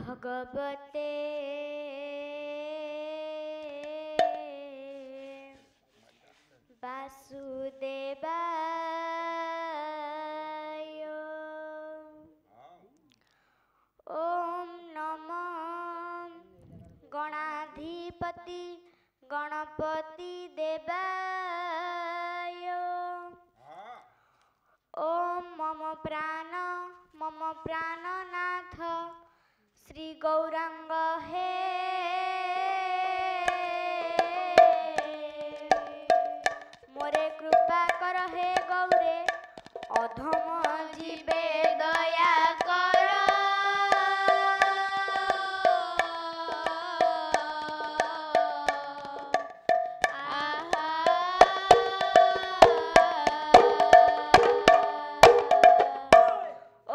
भगवते वासुदेवाय। ओम नमो गणाधिपति गणपति देवाय। ओम मम प्राणनाथ श्री गौरांग हे मोरे कृपा कर हे गौरे अधम जीवे दया कर।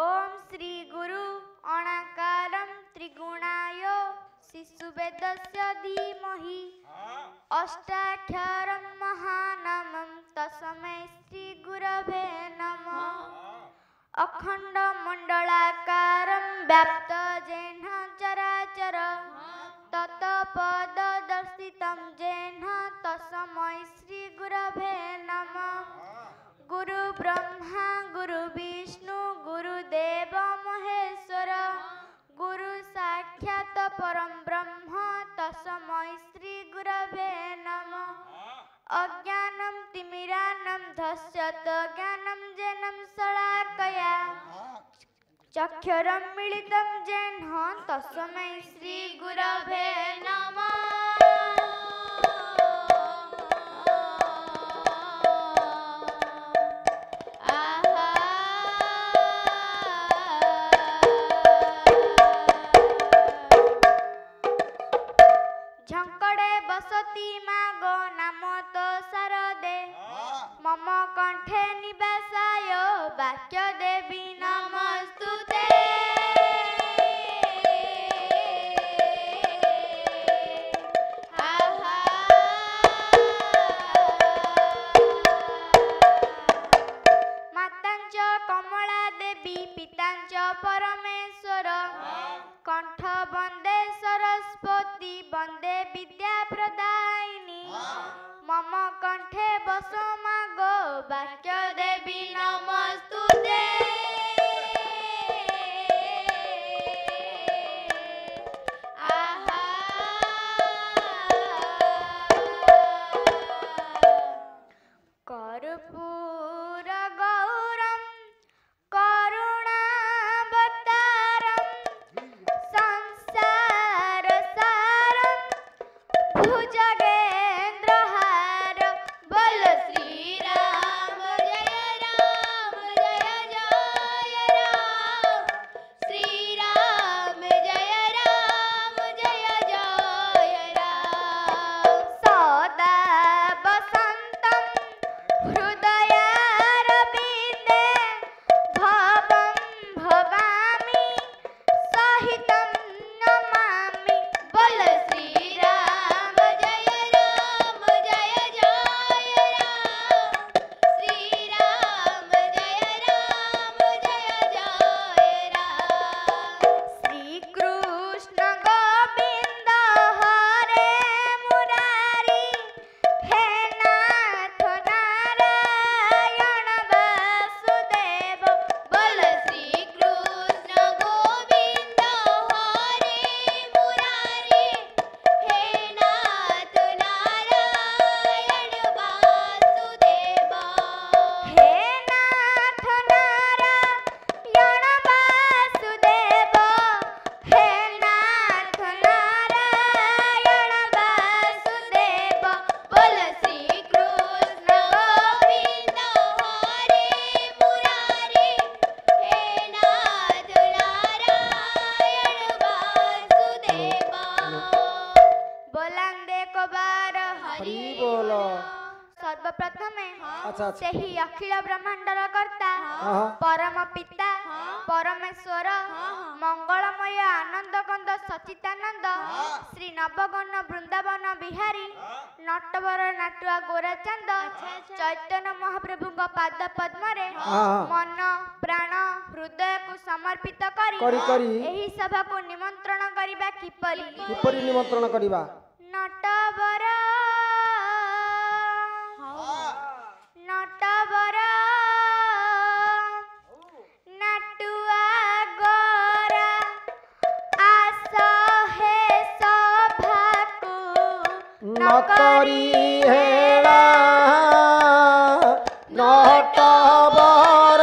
ओम श्री गुरु अणाकारं त्रिगुणाय शिशुवेदस्य धीमहि अष्टाक्षरं महानामं तस्मै श्री गुरवे नमः। अखंड मंडलाकारं व्याप्तजेन चराचर तत्पददर्शितं जेन तस्मै श्री गुरवे नमः। गुरु ब्रह्मा गुरु विष्णु गुरुदेव महेश्वर गुरु साक्षात परम ब्रह्म तस्मै श्री गुरवे नमः। अज्ञानं तिमिरानं धस्यत ज्ञानं जेनं शलाकया चक्षुरं मिलितं येन तस्मै श्री गुरवे नमः। झंकड़े बसती मागो नाम तो शारदे मम कंठे निवासाय वाक्य देवी नमस्तुते। मातांच कमला देवी पितांच परमेश्वर कंठ वंदे सरस्वती वंदे विद्या प्रदायिनी मम कंठे बसो मागो वाक्य देवी नमस्तुते। कर्पूर गौरम करुणावतारम संसार सारम भुजगेंद्रहार बोल श्री राम जय राम जय जय राम श्री राम जय राम जय जय राम। सदा वसंतं हृदयारविंदे भवं भवामि सहितं नमामि बोल श्री राम जय राम जय जय राम श्री राम जय राम जय जय राम। श्री कृष्ण गोविंद हरे मुरारी हे नाथ नारायण वासुदेव बोल श्री कृष्ण गोविंद हरे मुरारी हे नाथ नारायण वासुदेव। हे नाथ नारायण वासुदेव हे नाथ नारायण वासुदेव बोल श्री कृष्ण गोविंद हरे मुरारी हे नाथ नारायण वासुदेव। बोलांदे को बार हरि बोलो। सर्वप्रथमे अच्छा अच्छा सेही अखिल ब्रह्मांडर कर्ता हाँ। परम पिता परमेश्वर मंगलमय आनंद कंद सचितानंद श्री नवगण वृंदावन बिहारी नटवर नाटुआ गोराचंद चैतन्य महाप्रभु पाद पद्म मन प्राण हृदय को समर्पित करी एही सभा को निमंत्रण करिबा किपरि निमंत्रण करिबा नटवर नटवर नाटुआ गोरा आस हे सभा को नकरी हेला नटवर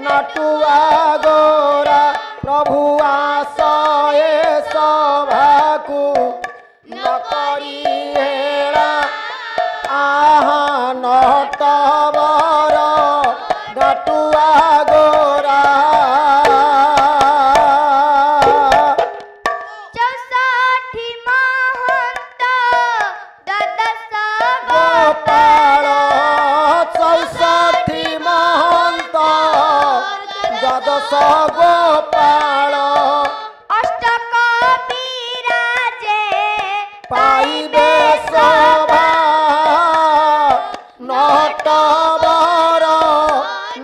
नटुआ गोरा प्रभु आशय सभाकु नकरी हेला आहा नटवर नटुआ गोरा चौसठी महंत द्वादश गोपाल चौसठी महंत द्वादश गोपाल अष्टकवि राजे पाइबे शोभा नटवर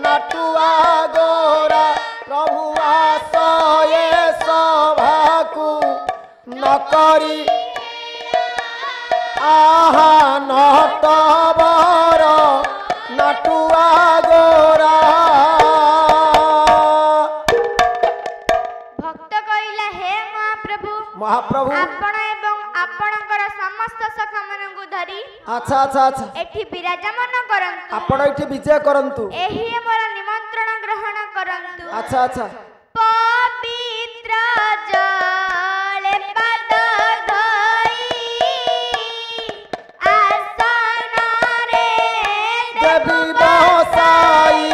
नटुआ गोरा प्रभु आशय सभाकु नकरी आहा नटवर नटुआ गोरा भक्त कहिला हे महाप्रभु महाप्रभु आपण एवं आपणकर समस्त सखा मनकु धरी अच्छा अच्छा अच्छा एठी विराजमान करंतु आपण एठी विजय करंतु एही मोर निमंत्रण ग्रहण करंतु अच्छा अच्छा पवित्र जले पाद धोई आसन रे देवी बसाई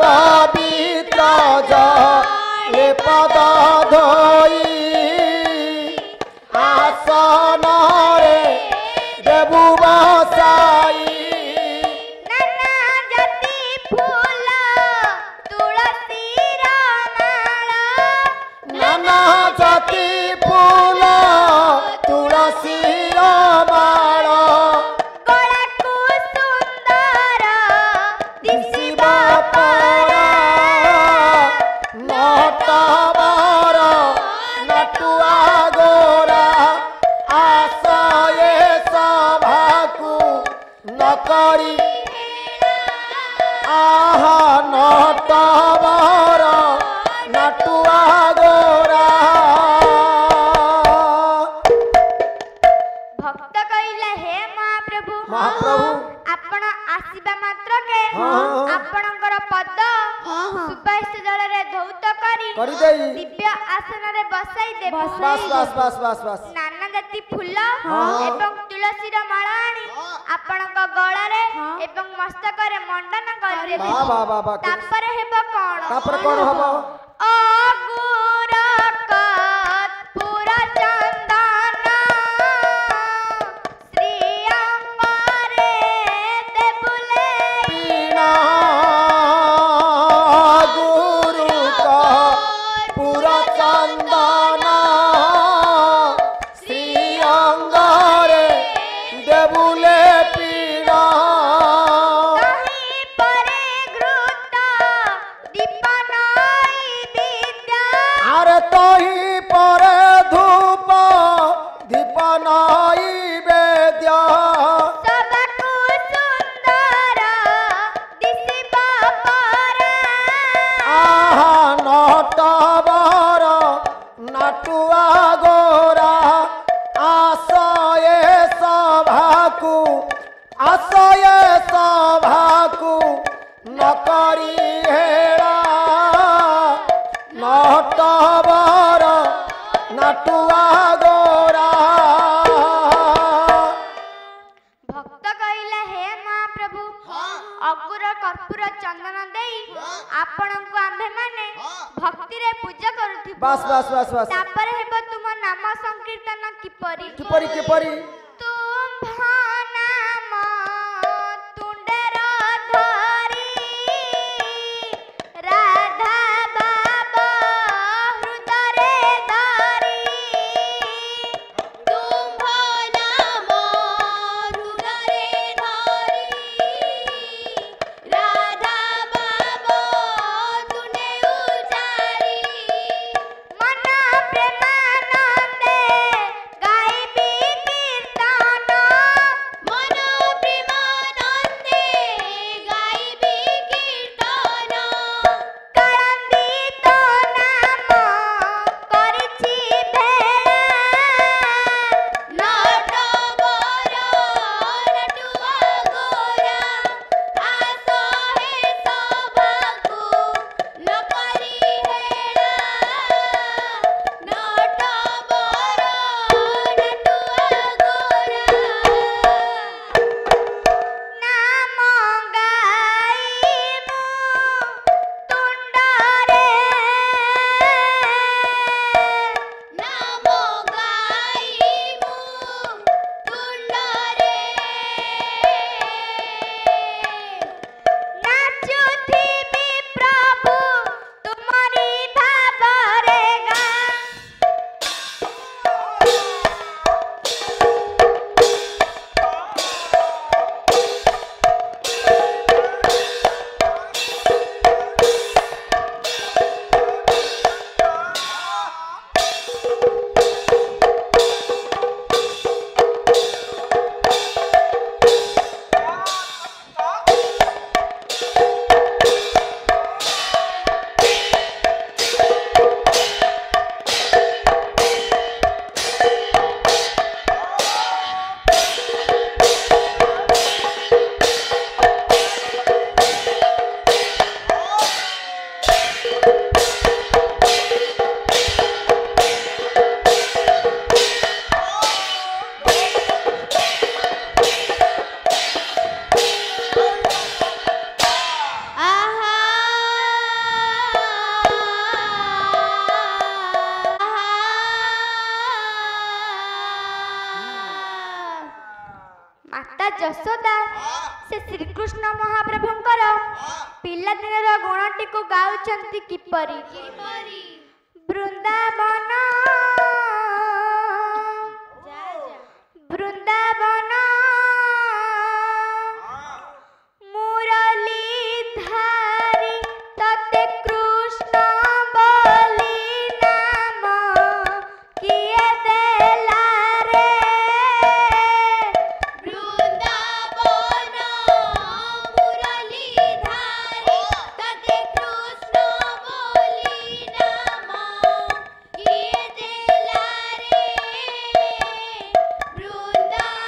पवित्र जले पद धोई आसन रे देवु बसाई नाना जाति फूल तुलसी रामाल नाना जाति फूल तुलसी माळ गला को सुंदर दिशिबा परा नटवर नटुआ गोरा आशय सभाकु नकरी आहा नटवर नटुआ गोरा भक्त कहिला हे महाप्रभु महाप्रभु आपण आसीबा मात्र के हाँ। आपणकर पद सुबास जल रे धौत करी देई दिव्य आसन रे बसाई देबो बस बस बस बस बस नाना जाति फूल हाँ। एवं तुलसी र माला आनी आपणक गळा रे एवं मस्तक रे मंडन कर देबो वाह वाह वाह वाह तापर हेबो कोन तापर कोन हबो अगुर कपूर चंदन श्री अंबरे देबुले पीना गुरु का पूरा चंदन श्री अंगारे देबुले पीना कहीं परे घृत दीपनाई विद्या अरे तही परे धूप दीप नाई वेद्या सबकु सुंदर दिसिबा परा आहा नटवर नटुआ गोरा आशय सभाकु नकरी हेला नटवर नटुआ गोरा भक्त कहिला हे महाप्रभु अगुर कर्पूर चंदन देई आपणको आम्भे माने भक्ति रे पूजा करूथि बस बस बस बस तापर हेबो तुम नाम संकीर्तन किपरि किपरि किपरि तुम्भा नाम तुंडेर धरी राधा बाबा हृदय रे धरी तुम्भा नाम ମାତା ଯଶୋଦା ସେ ଶ୍ରୀକୃଷ୍ଣ ମହାପ୍ରଭୁଙ୍କର ପିଲାଦିନର ଗୁଣଟିକୁ ଗାଉଛନ୍ତି କିପରି? ବୃନ୍ଦାବନ ବୃନ୍ଦାବନ ମୁରଲୀଧାରୀ ତତେ କୃଷ୍ଣ ବୋଲି ନାମ କିଏ ଦେଲା ରେ? ବୃନ୍ଦାବନ ମୁରଲୀଧାରୀ ତତେ କୃଷ୍ଣ ବୋଲି ନାମ କିଏ ଦେଲା ରେ? ବୃନ୍ଦାବନ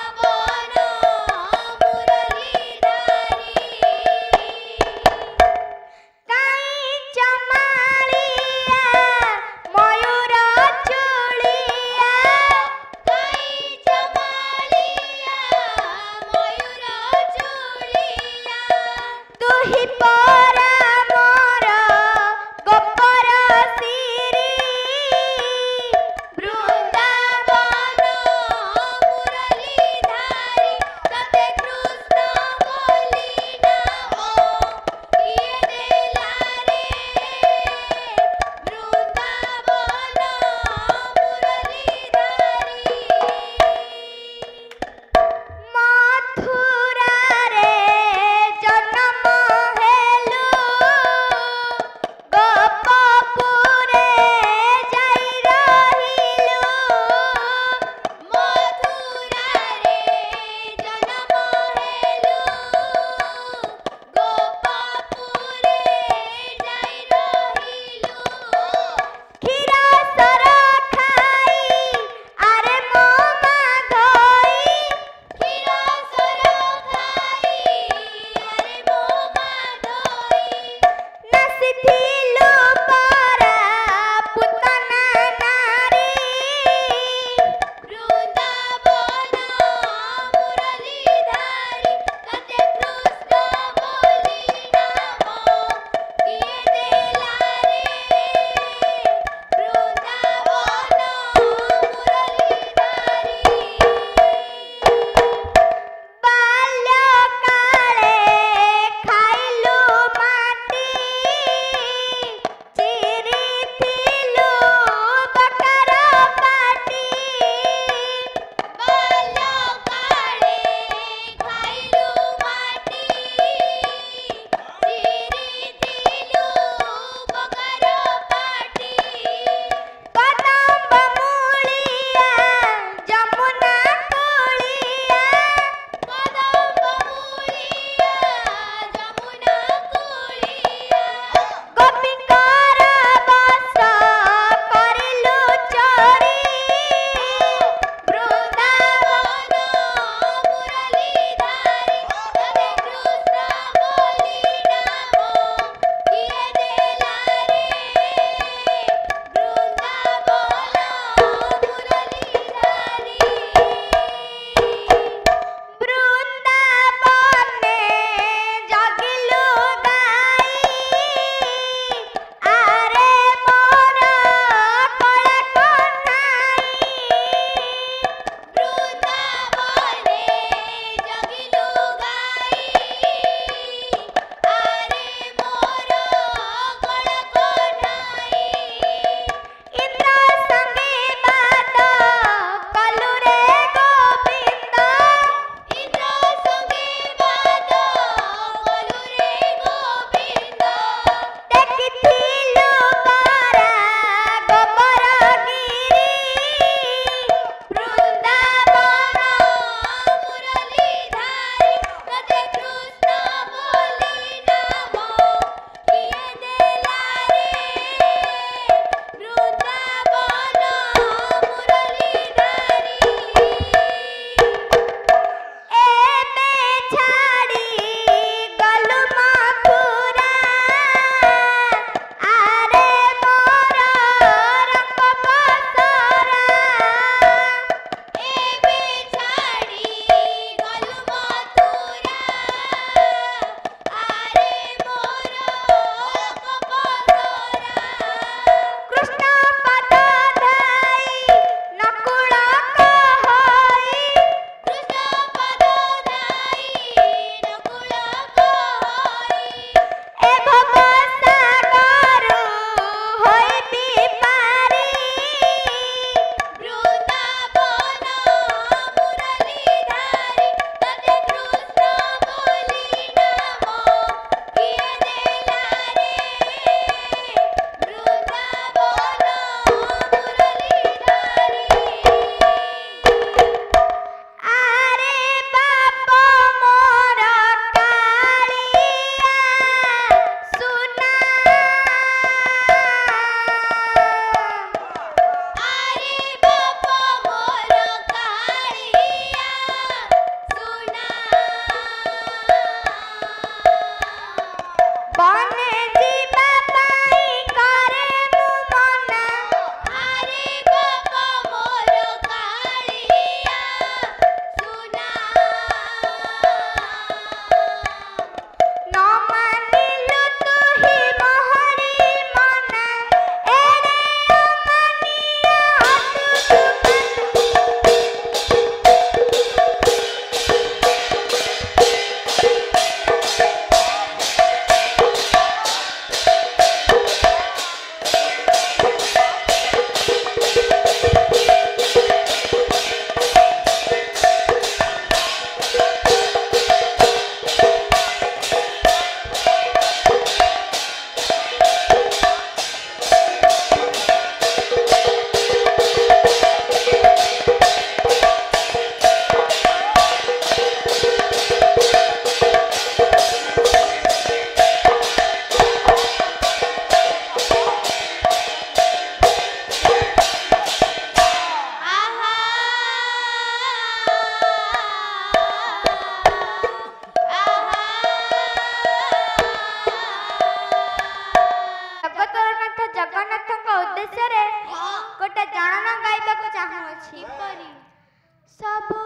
प्रभु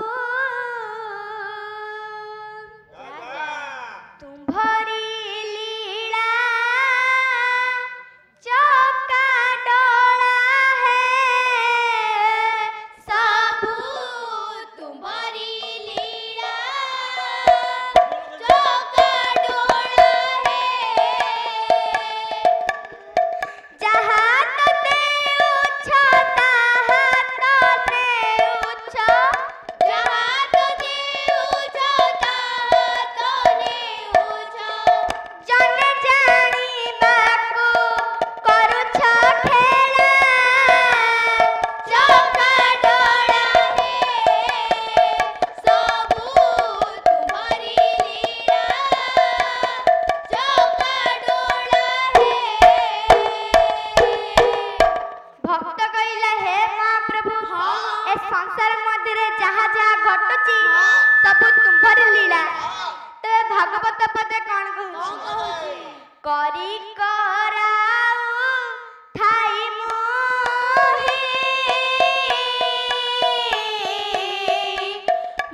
तुम्हारी लीला चौका डोला है सबू तुम्हारी लीला चौका डोला है जहाँ तने उच्छो तहाँ तने उच्छो जहाँ तुझे ऊँचो तहाँ तोने ऊँचो जन जानिबाकु करुछ खेला चौका डोला है सबू तुम्हारी लीला चौका डोला है भक्त कहला हे महाप्रभु ए संसार मध्य जहाँ जहाँ घटुची सब तुम्हारी लीला ते भागवत पदे कौन कहूची करी कराऊ ठाई मोहि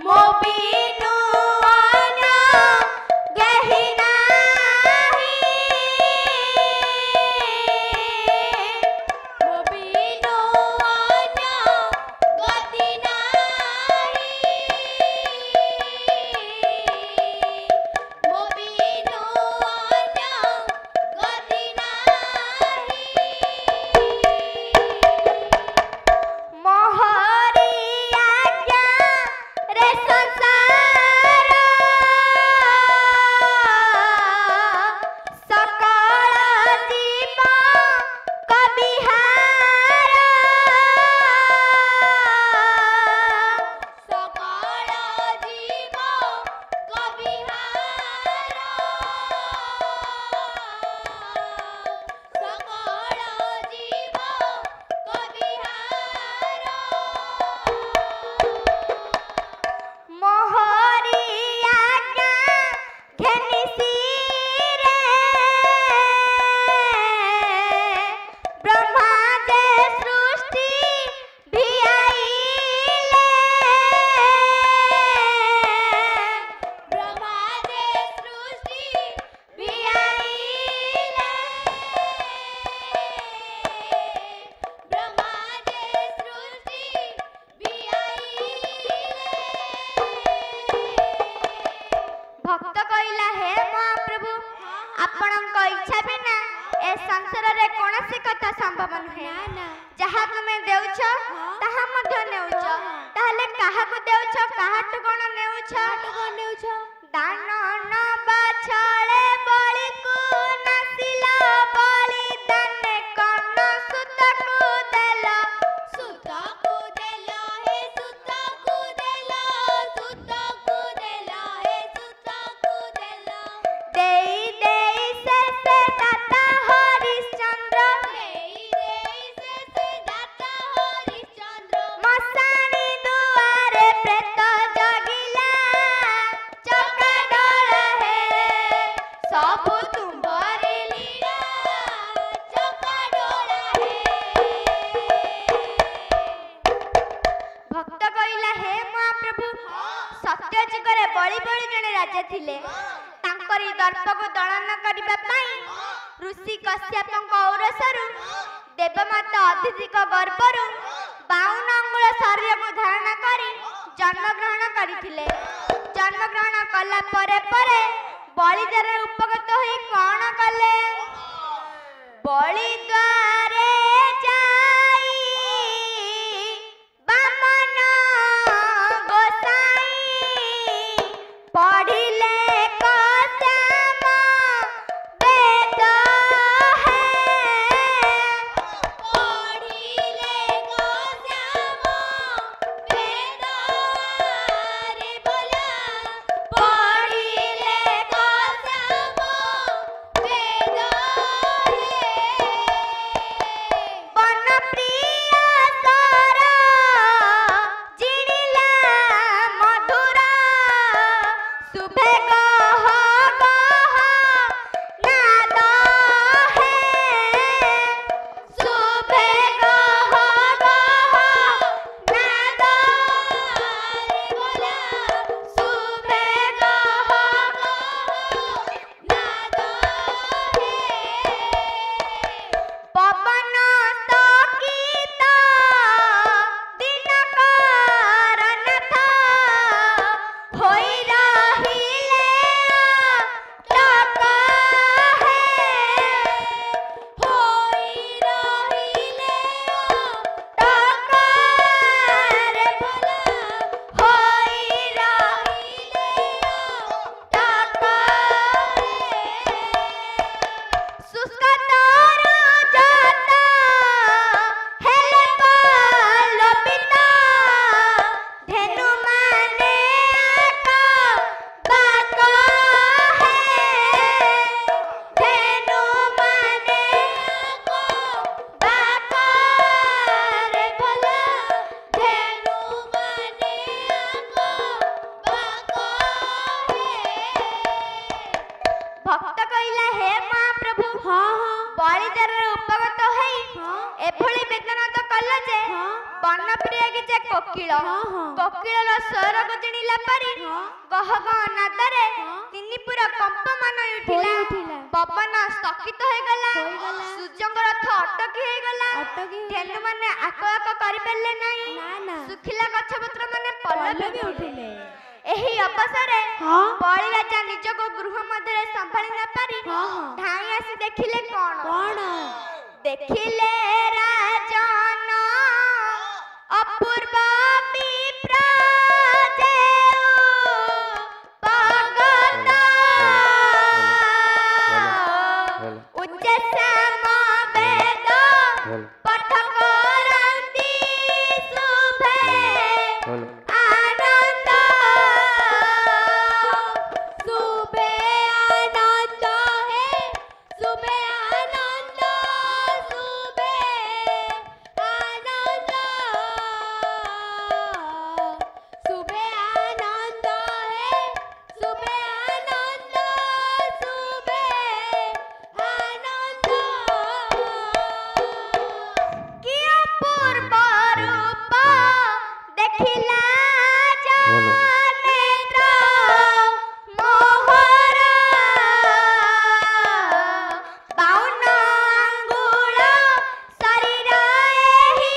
मो बिनु अन्य गेहि नाही मो बिनु अन्य गति नाही मो बिनु अन्य गति नाही मोहरी आज्ञा रे संसार सकल जीव कबिहार सकल जीव कबिहार सकल जीव कबिहार मोहरी आज्ञा घेनि सिरे ब्रह्मा जे सृष्टि भियाइले ब्रह्मा जे सृष्टि भियाइले ब्रह्मा जे सृष्टि भियाइले भक्त कहला हे महाप्रभु आपणक इच्छा बिना ए संसार रे कोनसी कथा संभव नुहे जहा तुमे देउछ ताहा मध्य नेउछ ताहले काहाकु देउछ काहाटु कोन नेउछ दान नबा छळे बलिकु नसिला बलि दाने कन सुतकु देला सुतकु देला हे सुतकु देला सुतकु देला हे सुतकु देला देई देई से दाता हरिश्चंद्र से दाता हरिश्चंद्र मसाणी दुआरे प्रेत जगिला चका डोला है सब तुम्हारी लीला चौका डोला है भक्त कहला हे महाप्रभु सत्य जुगरे बड़ी बड़ी जने राजा थिले तांकरी दर्पको दळन करिबा पई ऋषि कश्यपଙ୍କ ଔରସରୁ देवमाता अतिथिक गर्भରୁ 52 अंगुल शरीरକୁ धारण କରି जन्मग्रहण କରିଥିଲେ जन्मग्रहण कला परे परे बलिदार उपगत होई कोन कले बलि द्वारे जाई बामन गोसाई पढ़िले कश्यप वेद है पढ़िले कश्यप वेद रे बोला पढ़िले कश्यप वेद रे ପ୍ରିୟ ଯେ କୋକିଳ କୋକିଳର ସ୍ୱରକୁ ଜିଣିଲା ପରି ଗହ ଗହ ନାଦରେ ତିନିପୁର କମ୍ପମାନ ଉଠିଲା ପବନ ସ୍ଥଗିତ ହୋଇଗଲା ସୂର୍ଯ୍ୟଙ୍କ ରଥ ଅଟକି ହୋଇଗଲା ଧେନୁମାନେ ଆକ ଆକ କରିପାରିଲେ ନାହିଁ ଶୁଖିଲା ଗଛପତ୍ର ମାନେ ପଲ୍ଲବି ଉଠିଲେ। ଏହି ଅବସରରେ ବଳିରାଜା ନିଜକୁ ଗୃହ ମଧ୍ୟରେ ସମ୍ଭାଳି ନ ପାରି ଧାଇଁ ଆସି ଦେଖିଲେ କଣ ଦେଖିଲେ ରାଜନ ଅପୂର୍ବ ବିପ୍ର ଉଚ୍ଚ ସମବେଦ ପଠ କରନ୍ତି ଶୁଭେ ଆନନ୍ଦ ଶୁଭେ ଆନନ୍ଦ ହେ ଶୁଭେ ଆନନ୍ଦ ଶୁଭେ ଆନନ୍ଦ ଶୁଭେ ଆନନ୍ଦ ହେ ଶୁଭେ ଆନନ୍ଦ ଶୁଭେ ଆନନ୍ଦ କି ଅପୂର୍ବ ରୂପ ଦେଖିଲା ଜନେନ୍ଦ୍ର ମୋହର ବାଉନ ଆଙ୍ଗୁଳ ଶରୀର ଏହି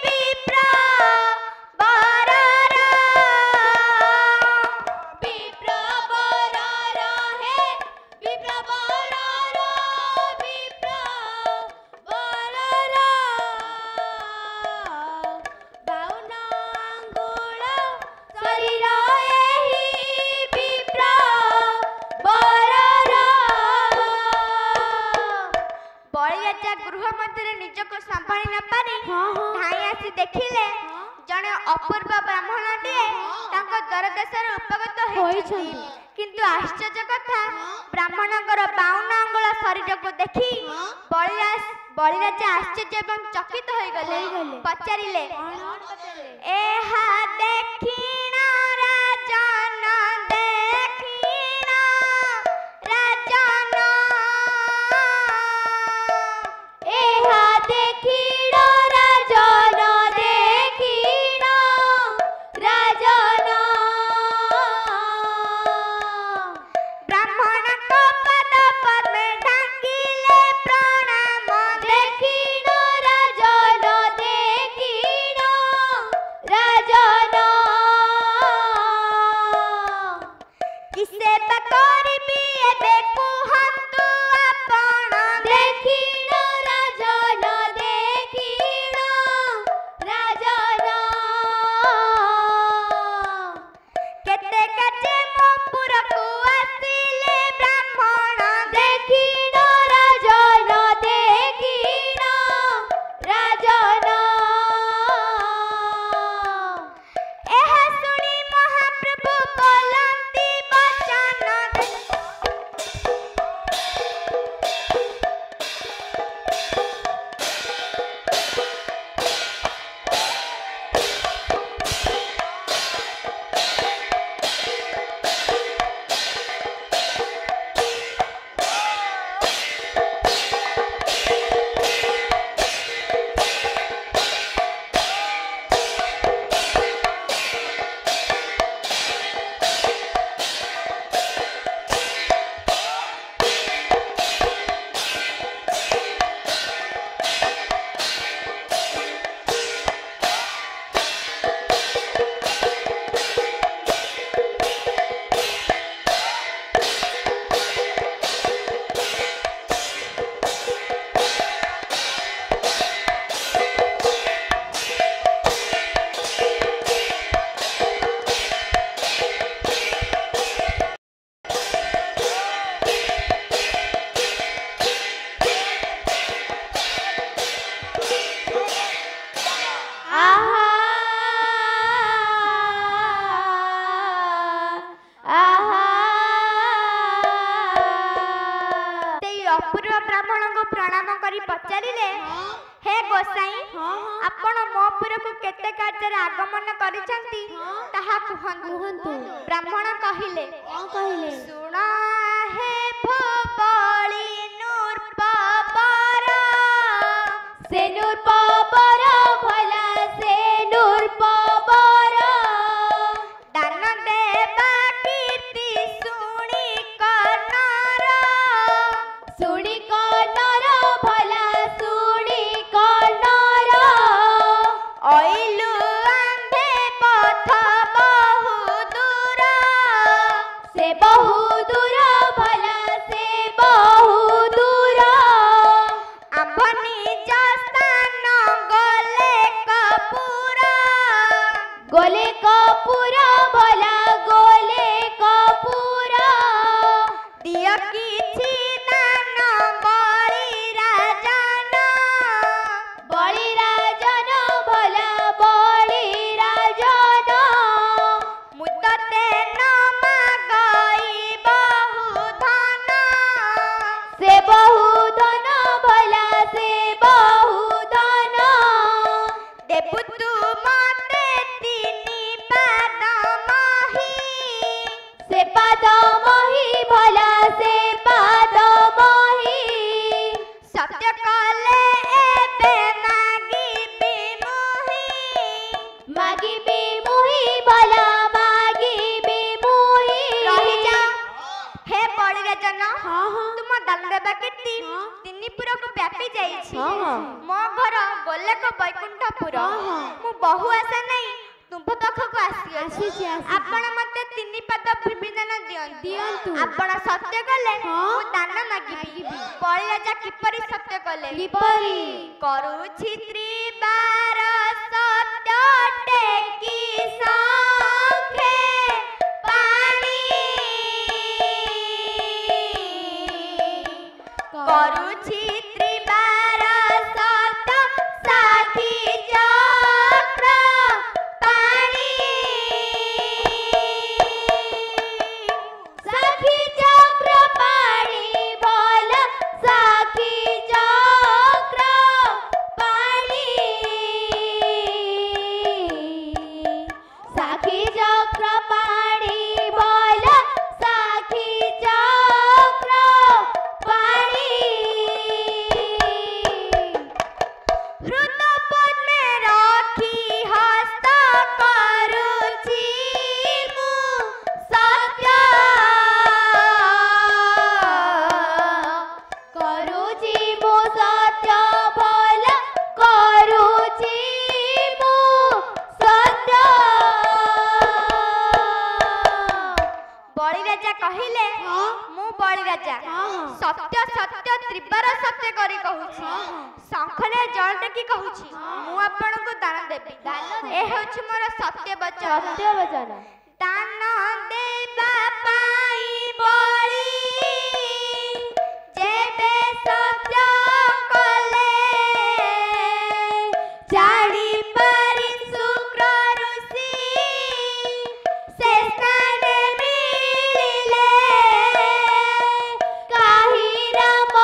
ବିପ୍ର ବରର ବିପ୍ର ବରର ହେ ବିପ୍ର ବରର ବିପ୍ର ବରର ବାଉନ ଆଙ୍ଗୁଳ ଶରୀର ଏହି ବିପ୍ର ବରର ବଳିରାଜା ଗୃହ ମଧ୍ୟରେ ନିଜକୁ ସମ୍ଭାଳି ନ ପାରି ଧାଇଁ ଆସି ଦେଖିଲେ ଜଣେ ଅପୂର୍ବ ବ୍ରାହ୍ମଣଟିଏ ତାଙ୍କ ଦ୍ୱାରଦେଶରେ ଉପଗତ ହୋଇଛନ୍ତି। କିନ୍ତୁ ଆଶ୍ଚର୍ଯ୍ୟ କଥା ବ୍ରାହ୍ମଣଙ୍କର ବାଉନ ଅଙ୍ଗୁଳ ଶରୀରକୁ ଦେଖି ବଳିରାଜା ଆଶ୍ଚର୍ଯ୍ୟ ଏବଂ ଚକିତ ହୋଇଗଲେ ପଚାରିଲେ ଏହା ଦେଖିଣ ରାଜନ ଦେଖିଣ ରାଜନ ଏହା ଦେଖିଣ ରାଜନ ଦେଖିଣ ରାଜନ ବ୍ରାହ୍ମଣଙ୍କ ପଦ ପଦ୍ମେ ଢାଙ୍କିଲେ ପ୍ରଣାମ ଦେଖିଣ ରାଜନ ଦେଖିଣ ରାଜନ କିସେ ବା କରିବି ଏବେ କୁହନ୍ତୁ ଆପଣ ଦେଖିଣ ରାଜନ ଦେଖିଣ ରାଜନ କେତେ କାଜେ ମୋ ପୁରକୁ ଆସିଲେ ବ୍ରାହ୍ମଣ ଦେଖିଣ ରାଜନ ଦେଖିଣ ରାଜନ ଏହା ଶୁଣି ମହାପ୍ରଭୁ ବୋଲନ୍ତି ବଚନ ଅପୂର୍ବ ବ୍ରାହ୍ମଣଙ୍କୁ ପ୍ରଣାମ କରି ପଚାରିଲେ ହେ ଗୋସାଇଁ ଆପଣ ମୋ ପୁରକୁ କେତେ କାର୍ଯ୍ୟରେ ଆଗମନ କରିଛନ୍ତି ତାହା କୁହନ୍ତୁ। ବ୍ରାହ୍ମଣ କହିଲେ ଶୁଣ ହେ ଭୋବଳି ନୂର୍ପବର ସେ ନୂର୍ପବର ଭଲା ସେ बहु दूर भला से बहु दूर आंभनी जस्तान गले कपूर गोले कपूर भला गोले कपूर दिय किछि दान बळी राजन बळी राजन भला बळी राजन मुदते न मागई बहु धन से बहु धन भला से बहु धन देबु तू मते तिनि पाद मही से पाद मही भला से पाद मही सत्य कले एबे मागिबी मुही मागिबी मुही भला मागिबी मुही रही जा हे बळी राजन हाँ हाँ तुम दान देबा कीर्ति तिनिपुरକୁ ବ୍ୟାପି ଯାଇଛି हाँ हाँ ମୋ ଘର ଗୋଲେକ ବୈକୁଣ୍ଠପୁର हाँ हाँ ମୁଁ ବହୁ ଆଶା ନାହିଁ ତୁମ୍ଭ ପାଖକୁ ଆସିଅଛି ଆସିଛି ଆପଣ ମତେ ତିନି ପାଦ ବିବିଧାନ ଦିଅନ୍ତୁ ଦିଅନ୍ତୁ ଆପଣ ସତ୍ୟ କଲେ ହଁ। ମୁଁ ଦାନ ମାଗିବି ବଳି ରାଜା କିପରି ସତ୍ୟ କଲେ କିପରି କରୁଛି ତ୍ରିବାର ସତ୍ୟ ଟେକି ସଂଖେ ପାଣି କରୁଛି ତ୍ରିବାର ସତ୍ୟ ସାଥି ଚକ୍ର ପାଣି साखी चक्र पाणी भल साखी चक्र पाणी साखी चक्र पाणी भल साखी चक्र पाणी हृद पद्मे रखी हस्त करुछि मु सत्य करुची मु सत्य भल करुची मु सत्य बळी राजा कहिले हाँ मु बळी राजा हाँ सत्य सत्य त्रिबार सत्य करी कहूछि शंखले जल टेकी कहूछि मु आपनକୁ दान देबी ए होछि मोर सत्य वचन सत्य वचन दान देबा पाई बळी जेबे सत्य कले जाड़ी पारी शुक्र ऋषि से स्थाने मिलिले काही राम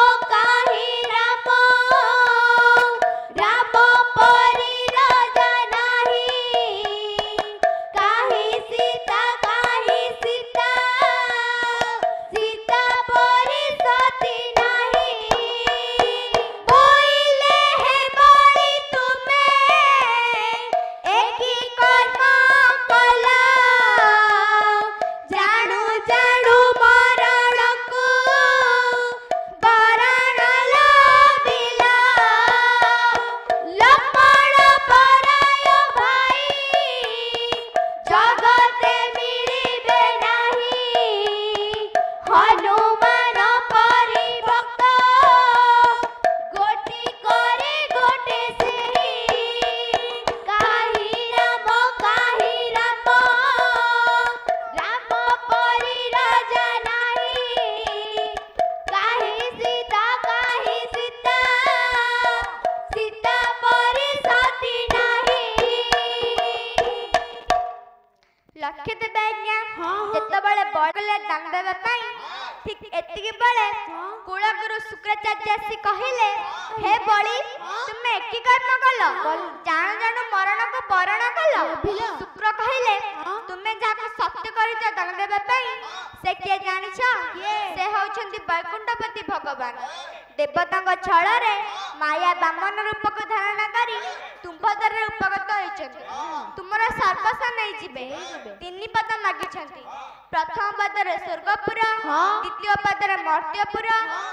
राम परी राजा नाही काही सीता सीता परी सती नाही बोइले हे बळी तुमे एकी कर्म कला जाणु जाणु मरणକୁ बरण लबिला लक्ष्मण पराय भाई जगते मिलिबे नाही हनुमान परी भक्त गोटी करे गोटे सेही काही राम राम परी राजा नाही काही सीता सीता परी सती नाही लक्ष्य देबे आज्ञा हाँ, हाँ। जेतबेले बळले दान देबा पई ठीक एतिके बेले कुलगुरु शुक्राचार्य आसी कहिले हे बळी तुमे एकी कर्म कलो जाणु जाणु मरणको बरण कलो शुक्र कहिले तुमे जाको सत्य करिଛ दान देबा पई से के जानिछ से होउछन्ति वैकुंठपति भगवान देवताଙ୍କ ଛଳରେ माया बामन रूपको धारण करी तुम्भदर उपगत होइछन्ति तुमरा सर्वस्व नै जिबे तीन पद मागिछन्ति प्रथम पदरे स्वर्गपुर द्वितीय पदरे मर्त्यपुर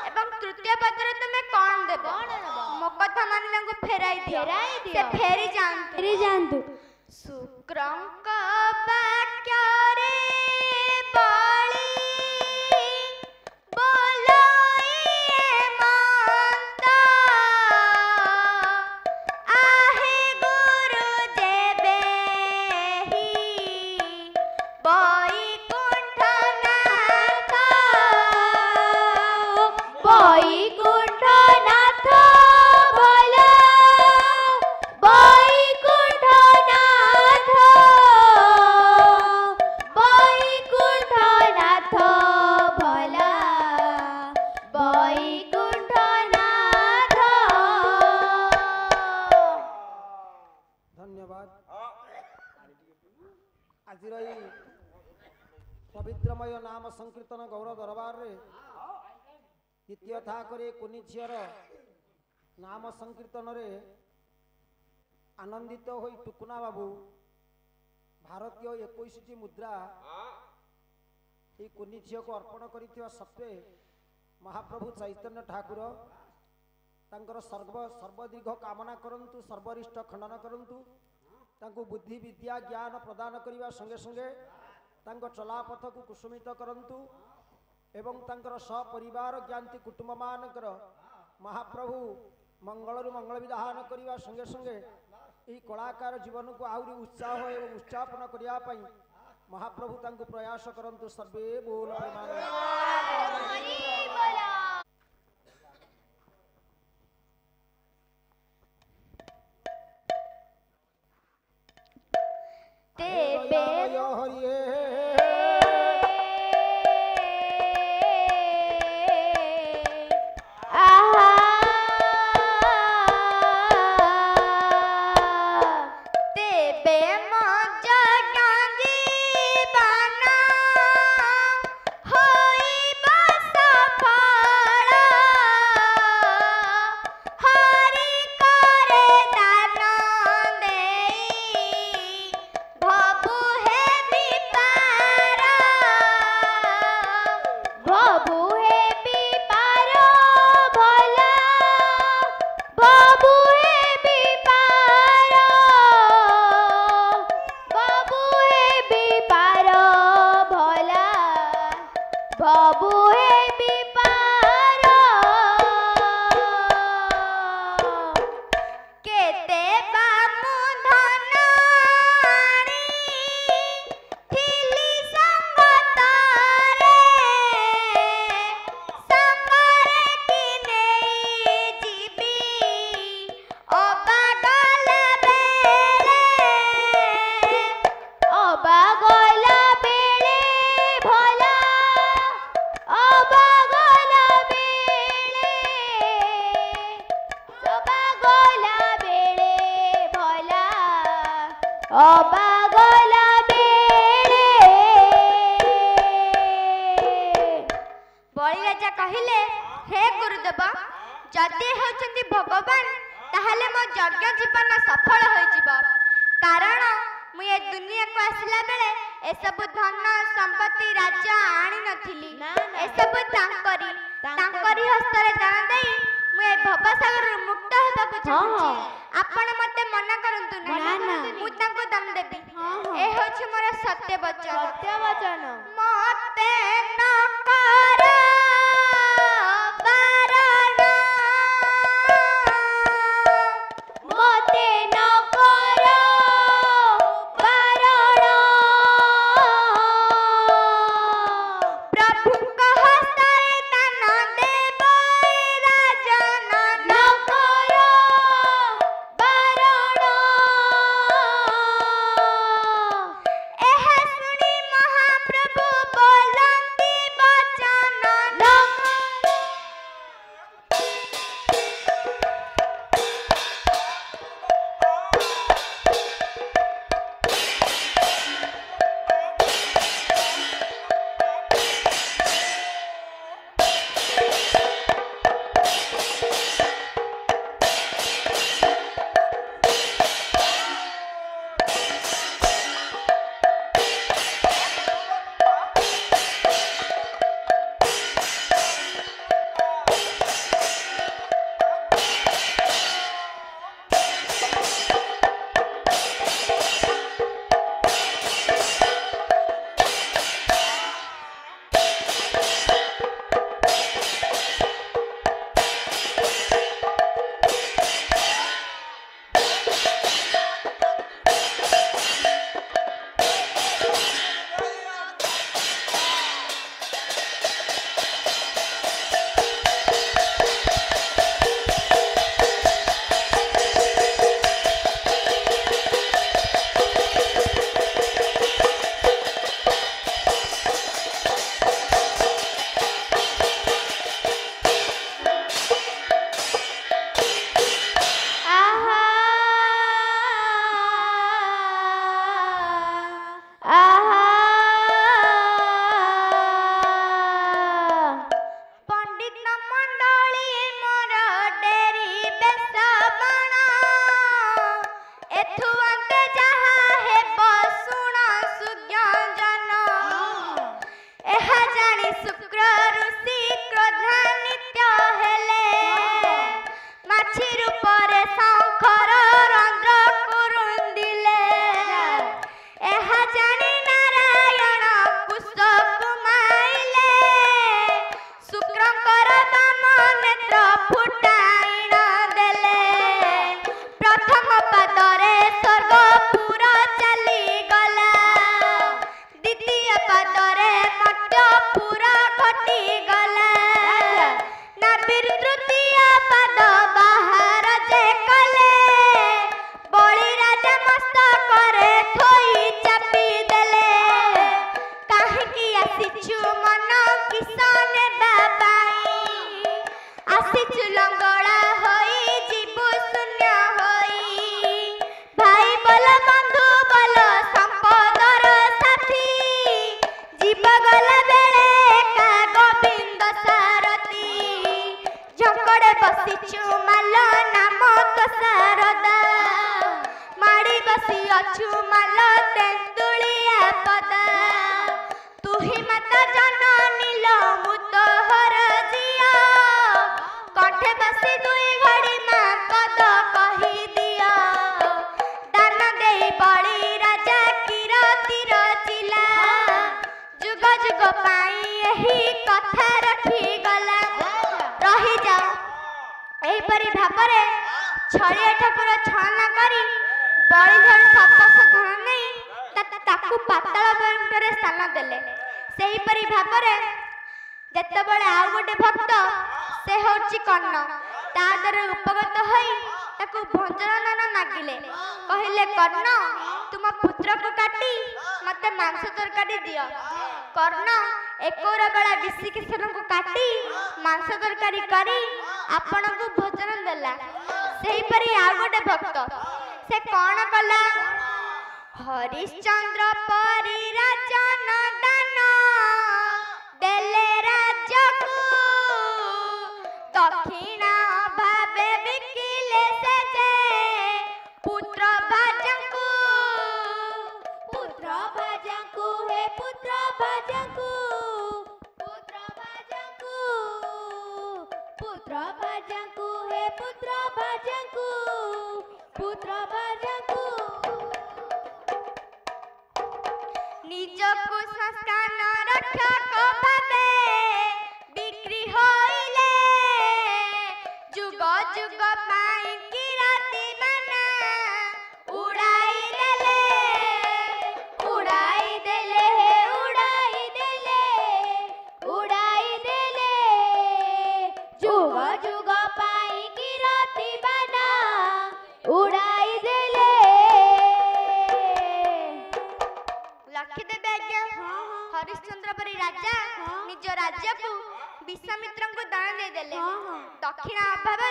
एवं तृतीय पदरे तुमे कोन देबो मो कथा मानि तांको फेराई दियो से फेरी जानतु शुक्रंक वाक्य रे बळी पवित्रमय नाम संकीर्तन गौर दरबार रे द्वितीय था करे कुनी झीर नाम संकीर्तन रे आनंदित होई टुकुना बाबू भारतीय 21 मुद्रा ये कुनी झील को अर्पण करिथिबा सत्वे महाप्रभु चैतन्य ठाकुर तांकर सर्वदीर्घ कामना करंतु सर्वरिष्ठ खंडन करंतु तांको बुद्धि विद्या ज्ञान प्रदान करने संगे संगे तांको चलापथ को कुसुमित करंतु एवं तांकर सपरिवार ज्ञाति कुटुंब मानकर महाप्रभु मंगल मंगल विधान करने संगे संगे यही कलाकार जीवन को आहरी उत्साह एवं उत्सापन करने महाप्रभु तांको प्रयास करंतु सर्वे बोल बोलंती बसिछु मन किसान बाबाई आसिछु लंगड़ा होई जीव शून्य होई भाई बोल बंधु बोल संपदर साथी जीव गला बेले का गोविंद सारथी झंकड़े बसिछु माल नामक शारदा माड़ी बसी अछु माल तेंदुलिया पदा तू ही माता जननी लो मुत हर जिया कंठे बसी दुई घड़ी माँ कद कही दिया दान देई बड़ी राजा किरती रचिला जुग जुग पाई यही कथा रखी गला रही जाओ एहीपरि भाବରେ छड़िया ठाकुर छाना करी बलिधर सतस धन नहीं ताकू पाताल बैकुंठरे स्थान देले सेहीपरि भाବରେ जेतेबेले आ गोटे भक्त से होची कर्ण तादरे उपगत होई ताकू भंजनदान मागिले कहिले कर्ण तुम पुत्र को काटी मते मांस तरकारी दियो कर्ण एकोरा बेला विश्वकिशन को काटी मांस तरकारी करी आपण को भोजन देला सेहीपरि आ गोटे भक्त से कौन कला हरिश्चंद्र परी राजन दान देले राज्य को दक्षिणा भावे बिकिले से जे पुत्र भाजंकु हे पुत्र भाजंकु हे पुत्र भाजंकु निजकु संस्थान रक्षक भावे बिक्री होइले जुग जुग पाई किराती माना उड़ाई देले जुग जुग पाई किराती माना उड़ाई देले लखीदेव आज्ञा हरिश्चंद्र परी राजा निज राज्य को विश्वामित्र को दान दे देले दक्षिण अभाव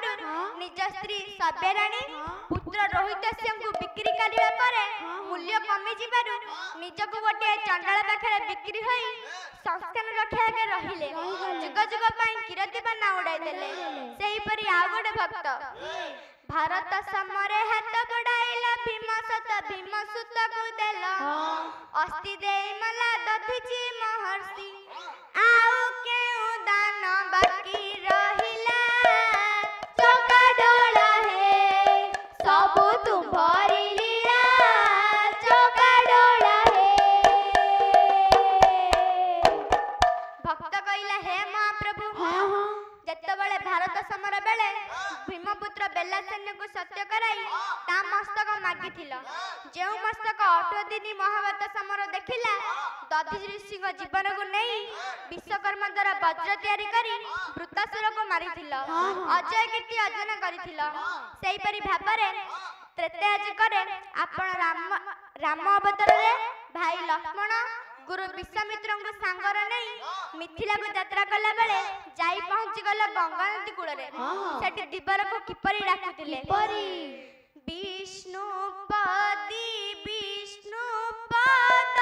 निज स्त्री सभ्यराणी पुत्र रोहितस्य को बिक्री करिला परे मूल्य कमी जिबारु निजको गोटे चंडाल पाखरे बिक्री होई संस्थान रक्षा के रहिले जुग जुग पई किरती बाना उड़ाई देले सेही परी आ गोटे भक्त भारत समरे हाथ बड़ाइला भीम सुत को देल अस्ति देई मला दधिची महर्षि आउ केउ दान बाकी रहिला चौका डोला हे सब तू भरी लिया चौका डोला हे भक्त कहिला हे महाप्रभु जेतेबेले भारत समर बेले भीमपुत्र बेलासेन को सत्य कराई ता मस्तक मागिथिल जेउ मस्तक 8 दिन महाभारत समर देखिला दधि ऋषि जीवन को नहीं विश्वकर्मा द्वारा वज्र तैयारी करी वृत्तासुर को मारिथिल अजय कीर्ति अर्जन करिथिल सेही परि भाबरे त्रेता युगरे आपण राम अवतार रे भाई लक्ष्मण गुरु विश्वामित्र को सांगर नहीं मिथिला को यात्रा कला बेले जाई पहुंची गला गंगा नदी कूल रे सेठी दिबर को किपरि डाकुतिले विष्णुपदी विष्णुपद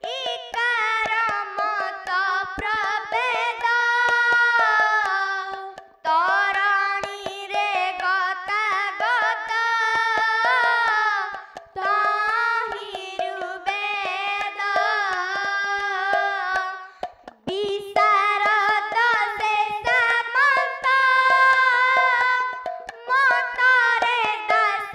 इकार मत प्रभेद तराणी रे गता गता ताहिरु वेद विशारद से समत मतरे दस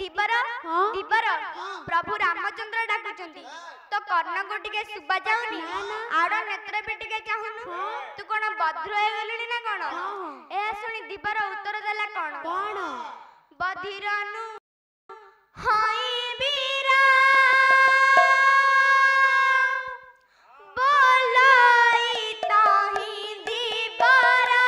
दिबर दिबर प्रभु रामचंद्र डाकुचंती तो कर्ण को टिके सुबा जाउनी आड़ नेत्र भी टिके चाहुनु तू कोन बद्र हे गेलुनी ना कोन ए सुनी दिबर उत्तर देला कोन बधिरनु हाय बीरा बोलाई ताही दिबरा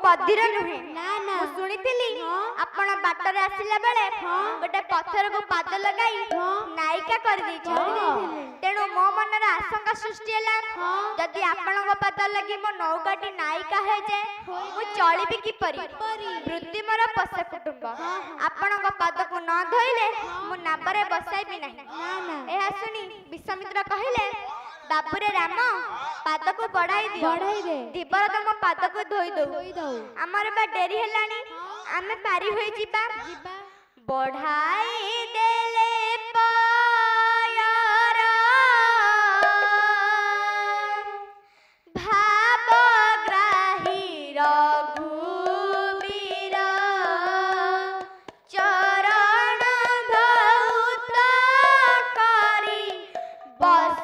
बधिर नुहे ना ना सुनिथिली आपण बाटर आसिला बेले गोटे पत्थर को पाद लगाई नायिका कर दी तेणु मो मन रे आशंका सृष्टि हला जदि आपण को पाद लगी मो नौकाटी नायिका हे जे मु चलीबी की परी वृत्ति मोर पस कुटुंब आपण को पाद को न धोइले मु नाबरे बसाइबी नहीं एहा सुनी विश्वामित्र कहिले बाबूरे राम पाद को बढ़ाई दे दिबर तुम पाद को धोई दो आमर बा डेरी हेलानी आमे पारी होई जिबा बढ़ाई देले पायारा भावग्राही रघुवीर चरण धौत करी बस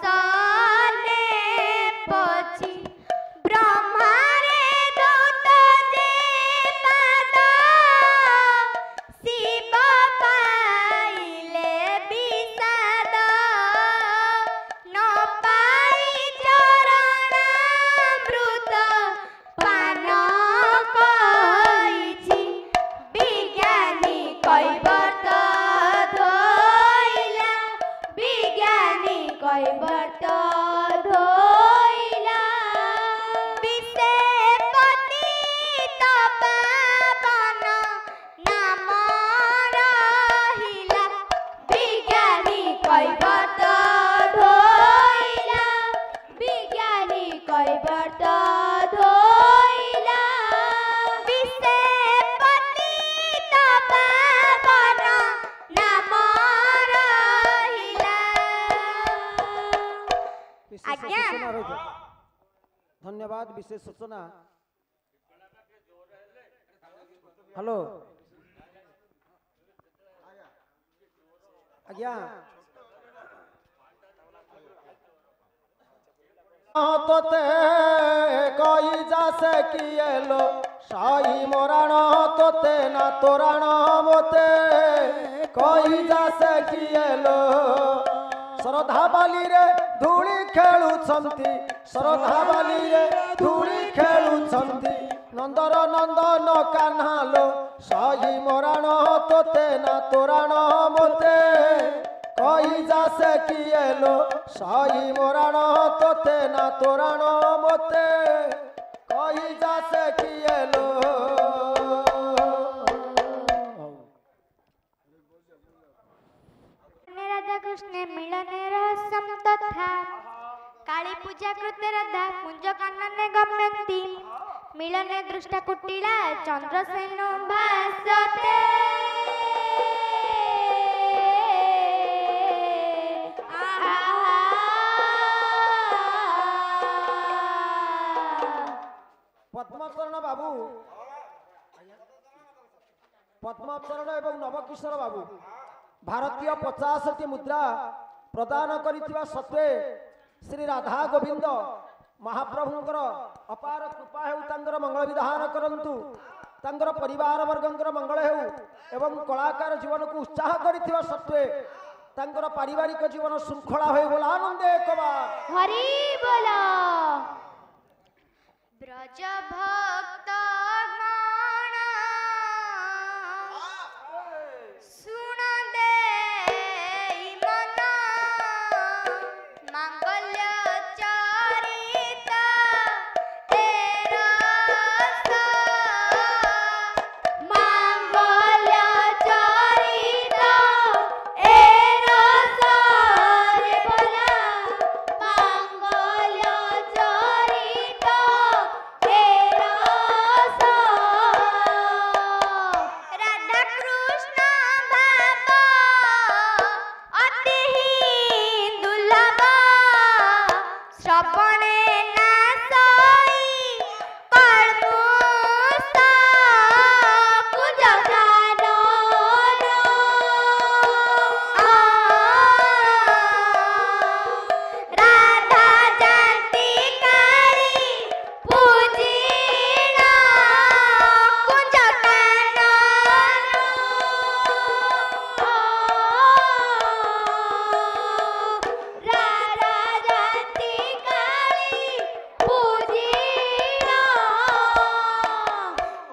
धन्यवाद विशेष सूचना। हेलो आज्ञा तोते कई जासे किएलो शाही मोराण तोते ना तोराण मोते कई जासे किएलो श्रद्धा बाली रे धूली खेलुछंती श्रद्धा बाली रे धूली खेलुछंती नंदर नंदन कान्हालो शाही मोराण तोते ना तोराण मोते कई जासे किएलो शाही मोराण तोते ना तोराण मोते कई जासे किएलो राधा कृष्णे मिलने रहस्यम तथा काली पूजा कृते राधा कुंज कानने गम्यन्ति मिलने दृष्टा कुटिला चंद्रसेनो भासते पद्मचरण बाबू पद्मचरण एवं नवकिशोर बाबू भारतीय 50टी मुद्रा प्रदान करिथिबा सत्वे श्री राधा गोविंद महाप्रभुंकर अपार कृपा हेउ तांकर मंगल विधान करंतु तांकर परिवार वर्गंकर मंगल हेउ एवं कलाकार जीवन को उत्साह करिथिबा सत्वे तांकर पारिवारिक जीवन श्रृंखला होय बोला आनंद एक बार हरि बोला ब्रज भक्त सुन दे मन मांगल्य चरिता मांगल्य चरिता एरस रे बोला मांगल्य चरिता एरस राधा कृष्ण भाव अति दुर्लभ श्रवणे नासई कल्मुषा राधा जानती काली पूजिना कुंज राधा जानती काली पूजिना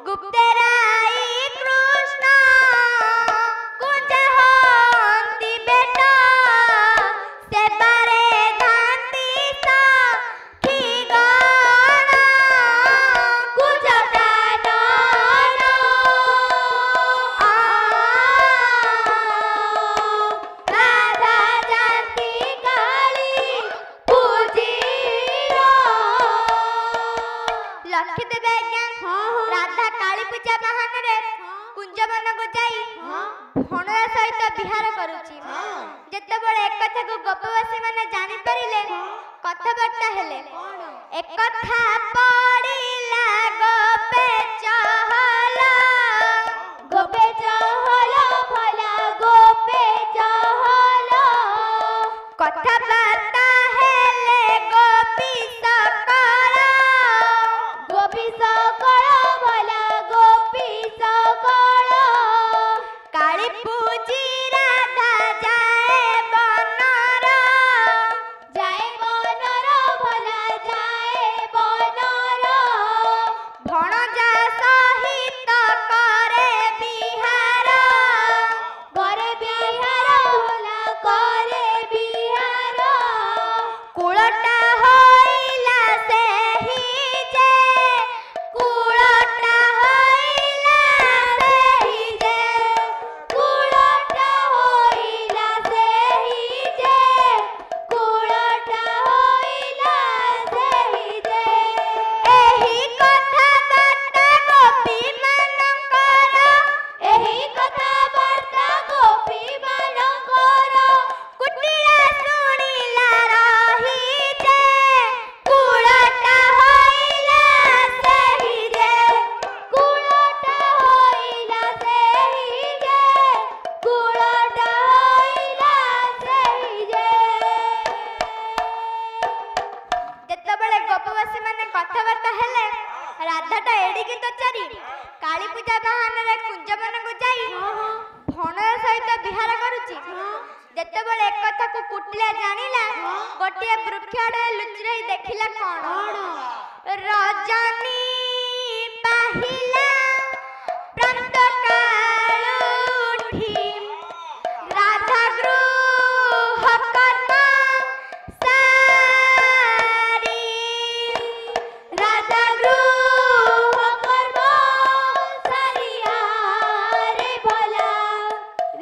गुप्तराई कृष्ण कुंज हंती बेटा सेबारे धांती साखी गण कुंज राधा जानती काली पूजिना लक्षित आज्ञा राधा काली पूजा बहाने कुंज मान को जाई भणर सहित विहार करुची जेतेबेले एक कथा को गोपवासी माने जानि परिले कथाबार्ता हेले एक कथा पड़िला गोपे चहला गोपे चहल भला गोपे चहल कथाबार्ता हेले गोपी सकल गोपी सकल भला गोपी सकल काली पूजी राधा जाए बनर जाए बनर भला जाए बनर भणजा सहित करे बिहार करे बिहार भला करे बिहार कुलटा होइला सेहि जे कुलटा होइला सेहि जे कुलटा होइला सेहि जे कुलटा होइला सेहि जे एही कथा बार्ता गोपी ମାନଙ୍କର एही कथा वार्ता गोपी ମାନଙ୍କର कुटिला सुनिला रही जे कुलटा होइला सेहि जे कुलटा होइला सेहि जे कुलटा होइला सेहि जे जेतेबेले गोपवासी माने कथाबार्ता हेले राधाटा एडिकी तो चारी काली पूजा बहाने कुंज मान को जाई भणर सहित विहार करुची जेतेबेले एक कथा को कुटिला जानिला गोटिए वृक्ष आड़े लुचि देखिला कौन रजनी पाहिला प्रांत काल उठी राधा गृह कर्म सारी राधा गृह कर्म सारिया रे भला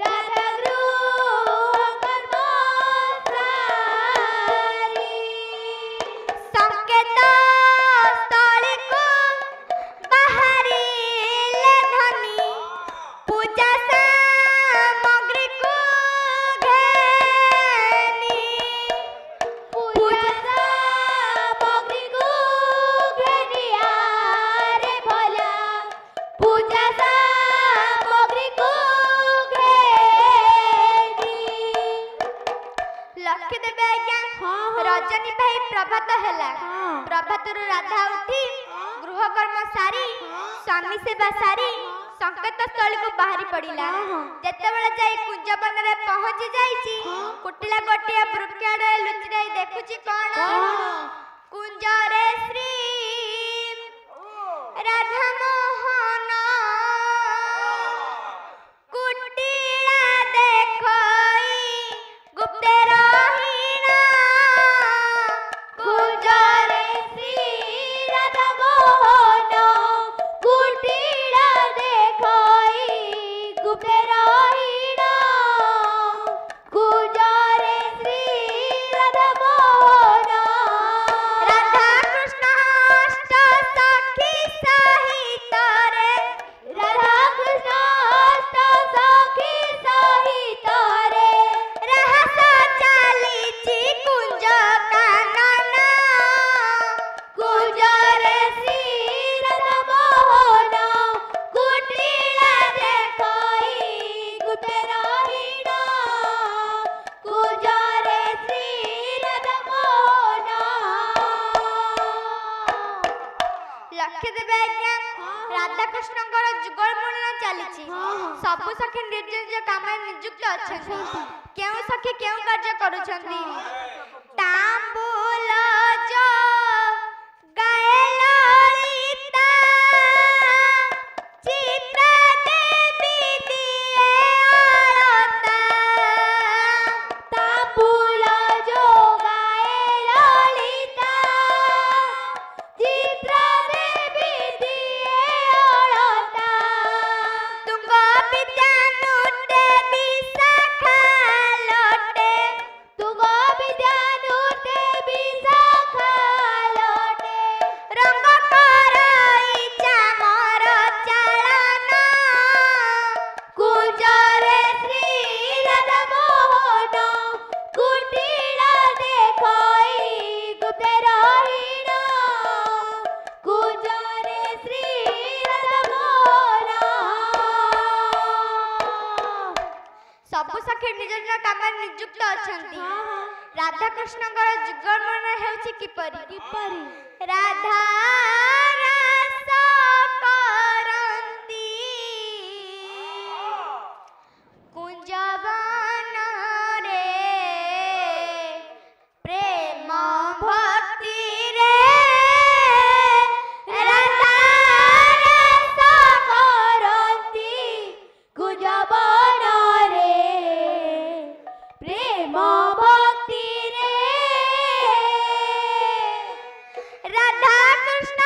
राधा गृह कर्म लक्ष्य देवे आज्ञा रजनी भाई प्रभात हैला प्रभातर राधा उठी गृहकर्म सारी स्वामी सेवा सारी संकेत स्थल को बाहरी पड़िला जेतेबेले जाई कुंजवन रे पहुंची जाईची कुटिला गोटिया वृक्षाड़े लुचिराई देखुची कोन कुंज रे श्री राधा मोहन कुटिला देखई गुप्त रहिना कुंज रे श्री राधा मोहन कुटिला देखई गुप्त रहिना कुंज रे श्री राधा मोहन राधा कृष्ण अष्ट सखी सहित रे राधा कृष्ण अष्ट सखी सहित रे रहस चालीची कुंज कानन कुंज रे श्री राधा मोहन कुटिला देखई गुप्त रहिना कुंज रे श्री राधा मोहन लक्ष्य देवे आज्ञा राधा कृष्णଙ୍କର ଯୁଗଳ ମନନ ଚାଲିଛି ସବୁ ସଖୀ ନିଜ ନିଜ କାମରେ ନିଯୁକ୍ତ ଅଛନ୍ତି କେଉଁ ସଖୀ କେଉଁ କାର୍ଯ୍ୟ କରୁଛନ୍ତି ତାମ୍ବୁଲ ଯୋ ଗାଏ ଲଳିତା ଚିତ୍ର ଦେବୀ ଦିଏ ଅଳତା ତାମ୍ବୁଲ ଯୋ ଗାଏ ଲଳିତା ଚିତ୍ର ଦେବୀ ଦିଏ ଅଳତା ତୁଙ୍ଗ ବିଦ୍ୟା ନୁଟେ ବିଶାଖା ଲୋଟେ ତୁଙ୍ଗ ବିଦ୍ୟା ନୁଟେ ବିଶାଖା ଲୋଟେ ରଙ୍ଗ କରଇ ଚାମର ଚାଳନ କୁଞ୍ଜରେ ଶ୍ରୀ ରାଧା ମୋହନ କୁଟିଳା ଦେଖଇ ଗୁପ୍ତ ରହିଣା କୁଞ୍ଜରେ ଶ୍ରୀ ରାଧା ମୋହନ ସବୁ ସଖୀ ନିଜ ନିଜ କାମରେ ନିଯୁକ୍ତ ଅଛନ୍ତି ରାଧା କୃଷ୍ଣଙ୍କର ଯୁଗଳ ମନନ ହେଉଛି କିପରି ରାଧା ରାସ କରନ୍ତି କୁଞ୍ଜବନରେ ପ୍ରେମ ଭକ୍ତିରେ ରାଧା ରାସ କରନ୍ତି କୁଞ୍ଜବନରେ ପ୍ରେମ ଭକ୍ତିରେ ରାଧା କୃଷ୍ଣ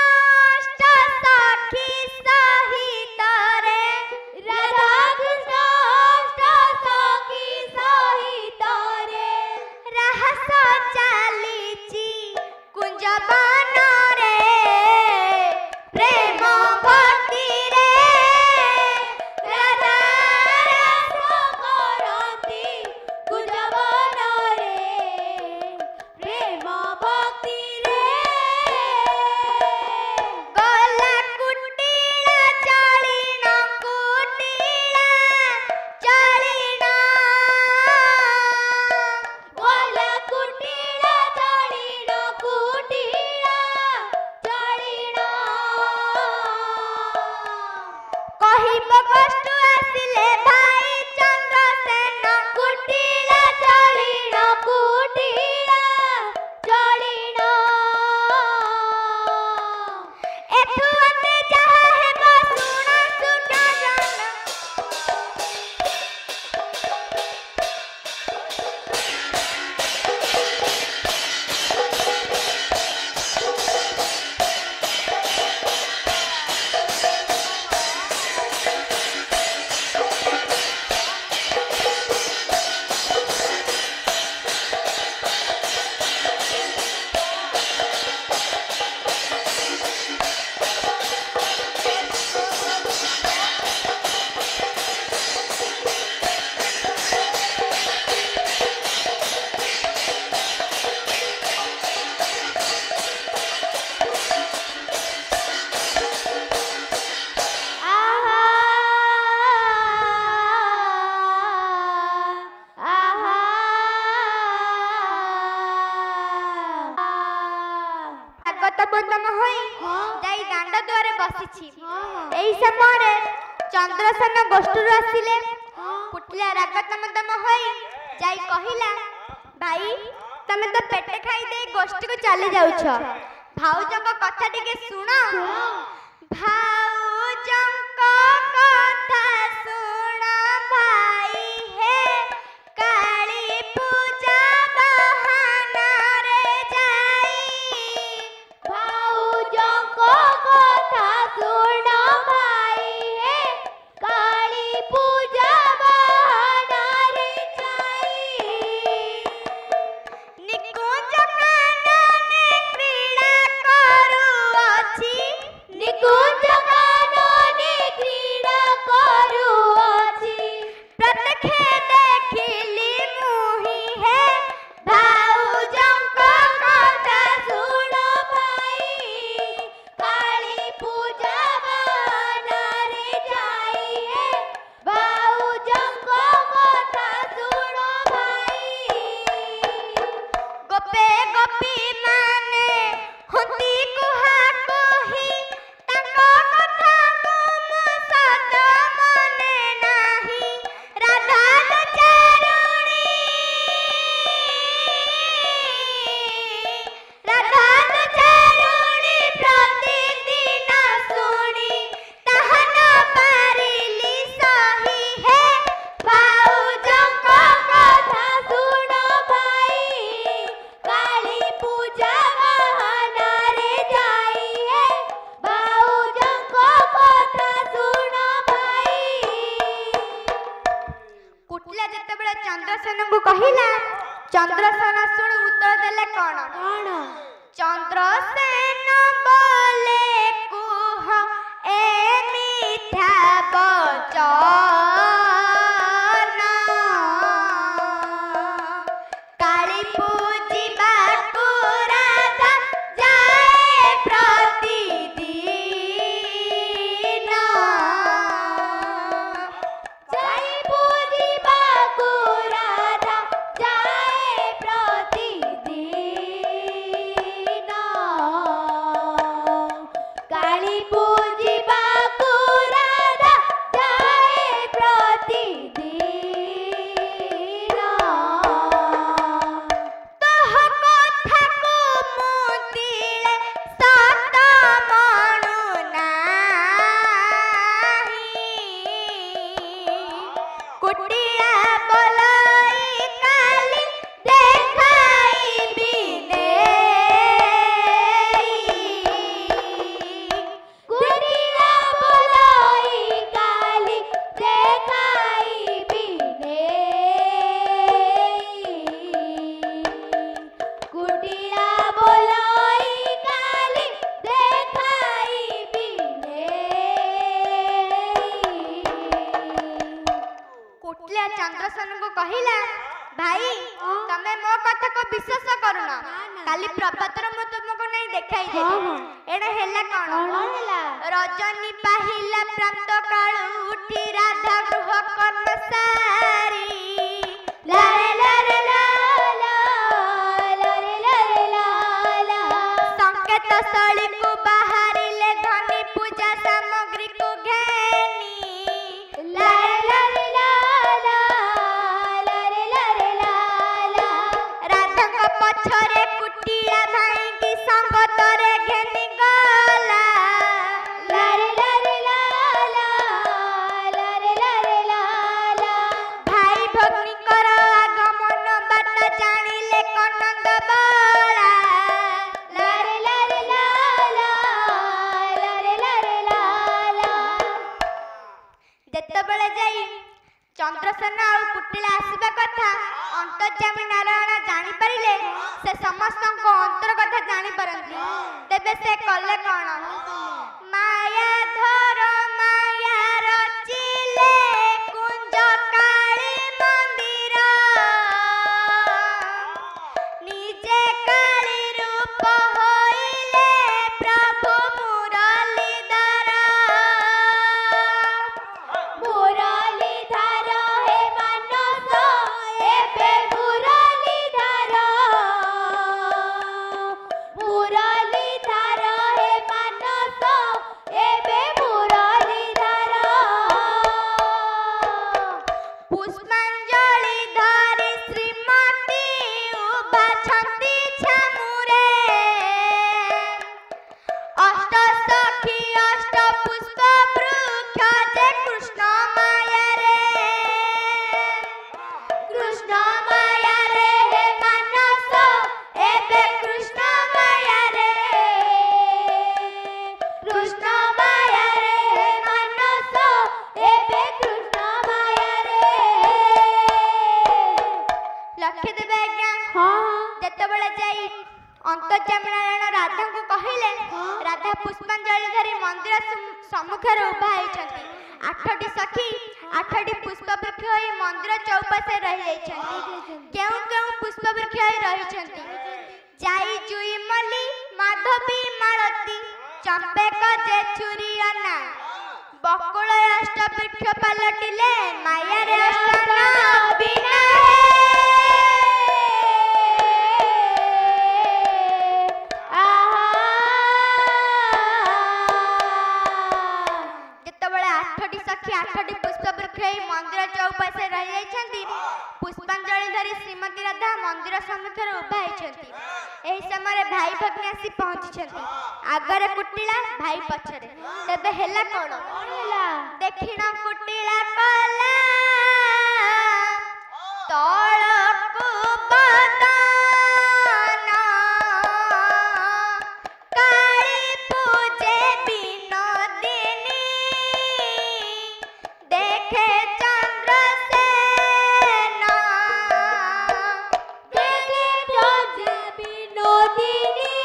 ଅଷ୍ଟ ସଖୀ ସହିତ ରେ ରାଧା କୃଷ୍ଣ ଅଷ୍ଟ ସଖୀ ସହିତ ରେ rahas ଚାଲିଛି କୁଞ୍ଜବନରେ ପ୍ରେମ ଭକ୍ତିରେ ରାଧା ରାସ କରନ୍ତି କୁଞ୍ଜବନରେ ପ୍ରେମ ଭକ୍ତିରେ ଗଲା କୁଟିଳା ଚଳିଣ କୁଟିଳା ଚଳିଣ ଗଲା କୁଟିଳା रागपदम होई जाई दांड द्वारे बसिछि एही समय चंद्रसेन गोष्ठीरु आसिले कुटिला रागतमदम होई जाई कहिला भाई तमे तो पेटे खाई दे गोष्ठी को चली जाउछ भाउजक कथा टिके सुन भाउजक कथा सुन भाई हे काली पूजा बहाना रे जाई भाउजक कथा सुन भाई हे काली पूजा बहाना रे जाई निकुंज कानने क्रीड़ा करुअछि निकुंज कानने क्रीड़ा करुअछि प्रत्यखे देखिली मुहि हे भाउजक कथा सुन भाई काली पूजा बहाना रे जाई हे भाउजक कथा सुन भाई गोपे गोपी माने हुंती कुहा कोही ताको कथा तुम सत मने नाही राधा चारुणी प्रतिदिन सुनी ताहा न पारिली सही हे भाउजक कथा सुन भाई काली पूजा बहाना रे जाई हे भाउजक कथा सुन भाई कुटिला जेतेबेले चंद्रसेन को कहिला चंद्रसेन सुन उत्तर देले कोन चंद्रसेन बोले कुह ए मिठा बचन काली पूजिबा को राधा जाए प्रतिदिन जाई पूजिबा को राधा जाए प्रतिदिन काली पूजिबा को राधा जाए प्रतिदिन तोह कथाको मुतिले सत मनु नाही कुटिया बोलाई काली देखाई बिने कुटिया बोलाई काली देखाई बिने कुटिया बोलाई काली देखाई बिने कुटिया चंद्रसेन को कहिला भाई तमे मो कथा को विश्वास करूना काली प्रभातर मु तुमको नहीं देखाई दे एडा हेला कोन रजनी पाहिला प्राप्त काल उठी राधा गृह कर्म सारी लारे लारे ला लारे लारे ला संकेत स्थली को बाहरिले धनी पूजा सामग्री को घेनी लारे लारे ला लारे लारे ला राधा को पछरे कुटिया भाई की संगतरे घेनी गला लारे लारे ला लारे लारे ला भाई भग्नी कर आगमन बाट जानिले कनंद बला लारे लारे ला लारे लारे ला जेतेबेले जाई चंद्रसेन और कुटिला आसीबा कथा अंतर्यामी नारायण जानी परिले से समस्त को अंतर कथा जानी परंती तेबे से कले कोन माया धर माया रचिले कुंज काली मंदिर निजे काली रूप होइले प्रभु मुरलीधर मुरलीधर हे मानस एबे मुरलीधर मुरलीधर ଅଛନ୍ତି ଛାମୁରେ ଅଷ୍ଟ ସଖୀ ଅଷ୍ଟ ପୁଷ୍ପ ବୃକ୍ଷ ଯେ କୃଷ୍ଣ ମାୟାରେ କୃଷ୍ଣ ମାୟାରେ ହେ ମାନସ ଏବେ କୃଷ୍ଣ ମାୟାରେ କୃଷ୍ଣ ମାୟାରେ ହେ ମାନସ ଏବେ କୃଷ୍ଣ ମାୟାରେ ଲକ୍ଷ୍ୟ ଦେବେ ଆଜ୍ଞା ଯେତେବେଳେ ଯାଇ ଅନ୍ତର୍ଯାମୀ ନାରାୟଣ ରାଧାଙ୍କୁ କହିଲେ ରାଧା ପୁଷ୍ପାଞ୍ଜଳି ଧରି ମନ୍ଦିର ସମ୍ମୁଖରେ ଉଭା ହେଇଛନ୍ତି। 8ଟି ସଖୀ 8ଟି ପୁଷ୍ପ ବୃକ୍ଷ ହୋଇ ମନ୍ଦିର ଚୌପାଶରେ ରହିଯାଇଛନ୍ତି। କେଉଁ କେଉଁ ପୁଷ୍ପ ବୃକ୍ଷ ହୋଇ ରହିଛନ୍ତି? ଯାଇ ଜୁଇ ମଲ୍ଲି ମାଧବୀ ମାଳତୀ ଚମ୍ପେକ ଯେ ଛୁରୀ ଅନା ବକୁଳ ଅଷ୍ଟ ବୃକ୍ଷ ପାଲଟିଲେ ମାୟାରେ ଅଷ୍ଟନା ବିନା ଯେତେବେଳେ 8ଟି ସଖୀ 8ଟି ପୁଷ୍ପ ବୃକ୍ଷ ହୋଇ ମନ୍ଦିର ଚୌପାଶରେ ରହିଯାଇଛନ୍ତି ପୁଷ୍ପାଞ୍ଜଳି ଧରି ଶ୍ରୀମତୀ ରାଧା ମନ୍ଦିର ସମ୍ମୁଖରେ ଉଭା ହେଇଛନ୍ତି। ଏହି ସମୟରେ ଭାଇ ଭଗ୍ନୀ ଆସି ପହଞ୍ଚିଛନ୍ତି। ଆଗରେ କୁଟିଳା ଭାଇ ପଛରେ। ତେବେ ହେଲା କଣ? ଦକ୍ଷିଣ କୁଟିଳା କଲା ତଳକୁ ବଦନ କାଳୀ ପୂଜେ ବିନୋଦିନୀ ଦେଖେ ଚନ୍ଦ୍ରସେନ দেখে চন্দ্র বিনোদিনী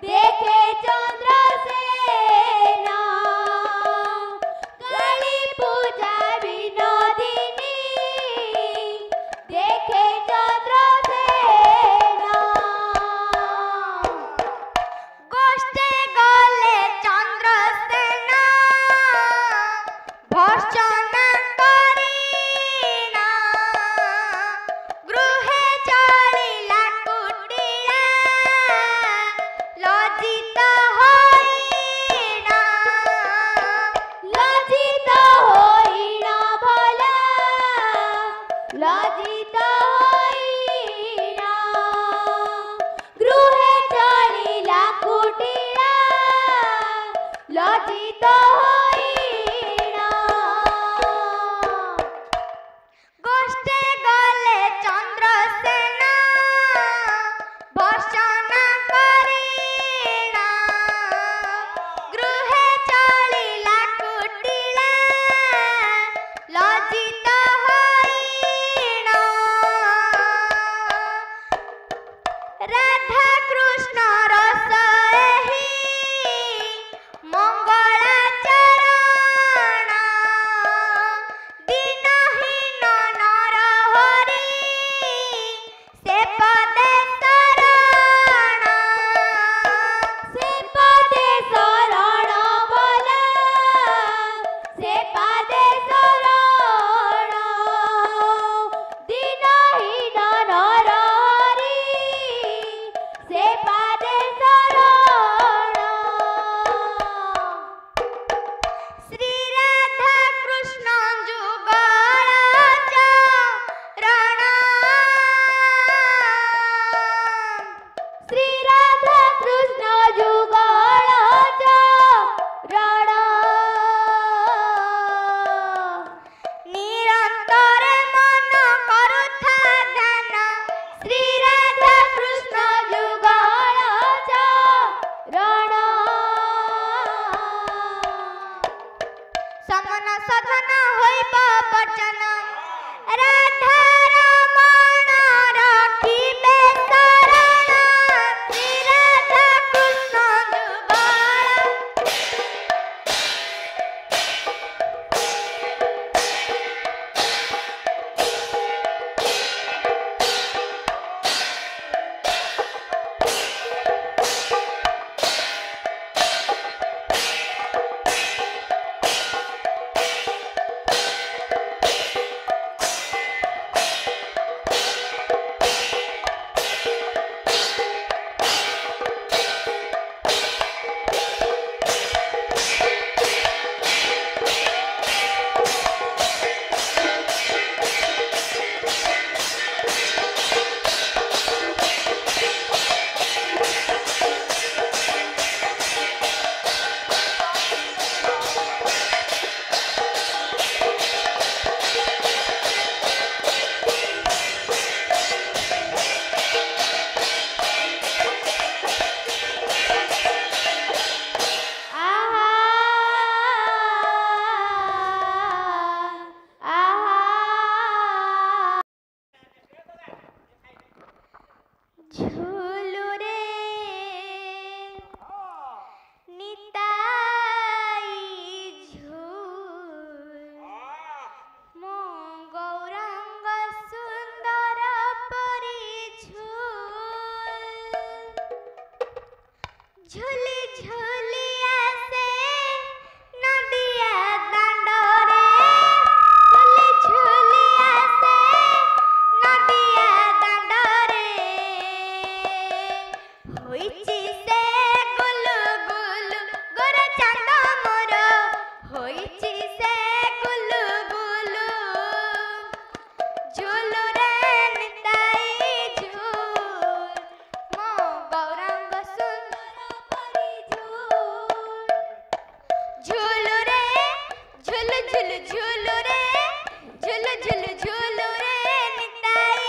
দেখে চন্দ্রসেন কালী পূজা বিনোদিনী দেখে চন্দ্রসেন গোষ্ঠে গলে চন্দ্রসেন ভর্ৎসনা করিনা গৃহে চলিলা কুটিলা লজ্জিত হইনা লজ্জিত হইন ভোলা লজ্জিত হইন গৃহে চলিলা কুটিলা লজ্জিত হইন গোষ্ঠে গলে চন্দ্রসেন ভর্ৎসনা করিনা গৃহে চলিলা কুটিলা লজ্জিত হইনা রাধা কৃষ্ণ রস এহি মঙ্গলাচরণ দিনহীন নর হরি সে পদে শরণ সে পদে শরণ বলা সে পদে শরণ দিনহীন নর হরি সে পদে শরণ শ্রী রাধা কৃষ্ণ যুগল চরণ শ্রী রাধা কৃষ্ণ যুগল চরণ নিরন্তরে মন করুথা ধ্যান শ্রী রাধা কৃষ্ণ যুগল চরণ সমন সধন হইব বচন রাধা রমণ রখিবে শরণ শ্রী রাধা কৃষ্ণ যুগল ঝুলু রে নিতাই ঝুল মো গৌরাঙ্গ সুন্দর পরি ঝুলি ঝুলি আসে নদিয়া দাণ্ডরে ঝুলি ঝুলি আসে নদিয়া দাণ্ডরে হইছি সে গুলু গুলু গোর চাঁদ মোর হইছি সে গুলু গুলু ঝুলু রে নিতাই ঝুল মো গৌরাঙ্গ সুন্দর পরি ঝুলু রে ঝুলু ঝুলু ঝুলু রে ঝুলু ঝুলু ঝুলু রে নিতাই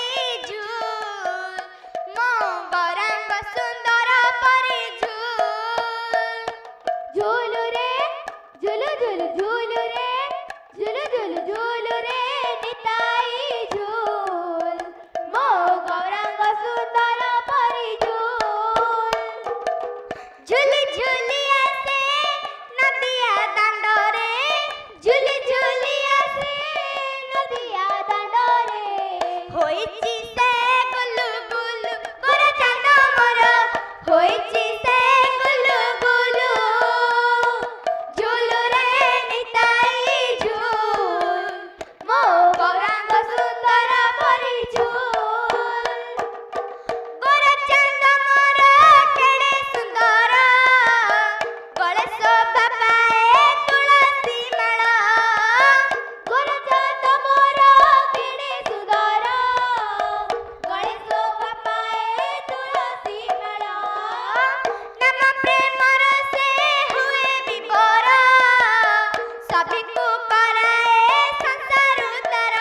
ঝুল মো গৌরাঙ্গ সুন্দর পরি ঝুলু রে ঝুলু ঝুলু ঝুলু রে ঝুলু ঝুলু ঝুলু রে নিতাই ঝুল মো গৌরাঙ্গ সুন্দর পরি ঝুলি ঝুলি আসে নদিয়া দাণ্ডরে ঝুলি ঝুলি আসে নদিয়া দাণ্ডরে হইছি সে গুলু গুলু গোর চাঁদ মোর হইছি সে গুলু গুলু ঝুলু রে নিতাই ঝুল মো গৌরাঙ্গ সুন্দর পরি গোর চাঁদ মোর কেড়ে সুন্দর গলে শোভা ପାଏ ତୁଳସୀ ମାଳ ଗୋର ଚାঁଦ ମୋର କେଡ଼େ ସୁନ୍ଦର ଗଳେ ଶୋଭା ପାଏ ତୁଳସୀ ମାଳ ନାମ ପ୍ରେମର ସେ ହୁଏ ବିଭୋର ସଭିଙ୍କୁ କରାଏ ସଂସାର ଉଦ୍ଧାର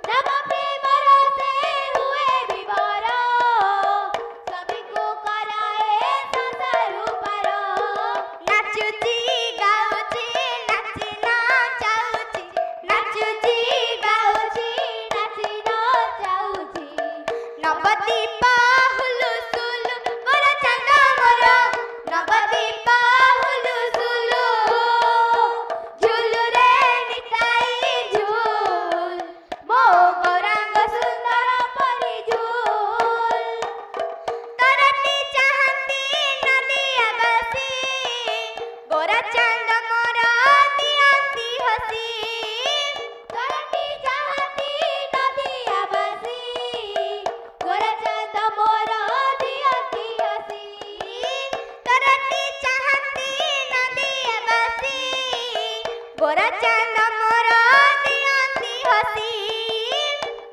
ନାମ ପ୍ରେମର ସେ ହୁଏ ବିଭୋର ସଭିଙ୍କୁ କରାଏ ସଂସାର ଉଦ୍ଧାର ନାଚୁଛି ଗାଉଛି ନାଚି ନଚାଉଛି ନାଚୁଛି ଗାଉଛି ନାଚି ନଚାଉଛି ନବଦୀପ ହୁଲୁସୁଲୁ ଗୋର ଚାନ୍ଦ ମୋର ନବଦୀପ ହୁଲୁସୁଲୁ ଝୁଲୁ ରେ ନିତାଇ ଝୁଲ ମୋ ଗୌରାଙ୍ଗ ସୁନ୍ଦର ପରି ତରଟି ଚାହାନ୍ତି ନଦିଆ ବାସି ଗୋର ଚାନ୍ଦ ମୋର ଦିଅନ୍ତି ହସି ତରଟି ଚାହାନ୍ତି ନଦିଆ ବାସି ଗୋର ଚାନ୍ଦ ମୋର ଦିଅନ୍ତି ହସି ତରଟି ଚାହାନ୍ତି ନଦିଆ ବାସି ଗୋର ଚାନ୍ଦ ମୋର ଦିଅନ୍ତି ହସି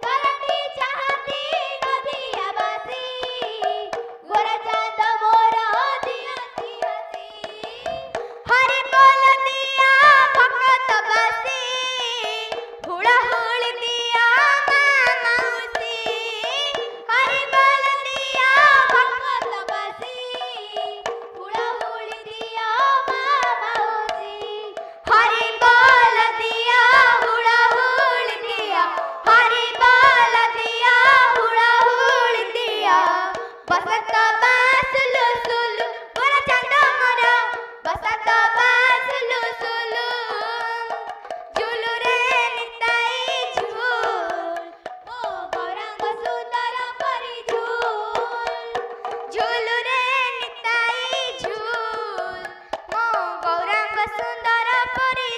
ତରଟି ଚାହାନ୍ତି ନଦିଆ ବାସି ଗୋର ଚାନ୍ଦ ମୋର ଦିଅନ୍ତି ହସି ହରି ବୋଲ ଦିଆ ଭକତ ବାସି ହୁଳହୁଳି ଦିଆ ମା ମାଉସୀ ହରି ବୋଲ ଦିଆ ଭକତ ବାସି ହୁଳହୁଳି ଦିଆ ମା ମାଉସୀ ହରି ବୋଲ ଦିଆ ହୁଳହୁଳି ଦିଆ ହରି ବୋଲ ଦିଆ ହୁଳହୁଳି ଦିଆ ବସନ୍ତ ବାସୁଲୁ ସୁଲୁ ଗୋର ଚାନ୍ଦ ମୋର ବସନ୍ତ ବାସୁଲୁ ସୁଲୁ ଝୁଲୁ ରେ ନିତାଇ ଝୁଲ ମୋ ଗୌରାଙ୍ଗ ସୁନ୍ଦର ପରି ଝୁଲୁ ରେ ନିତାଇ ଝୁଲ ମୋ ଗୌରାଙ୍ଗ ସୁନ୍ଦର ପରି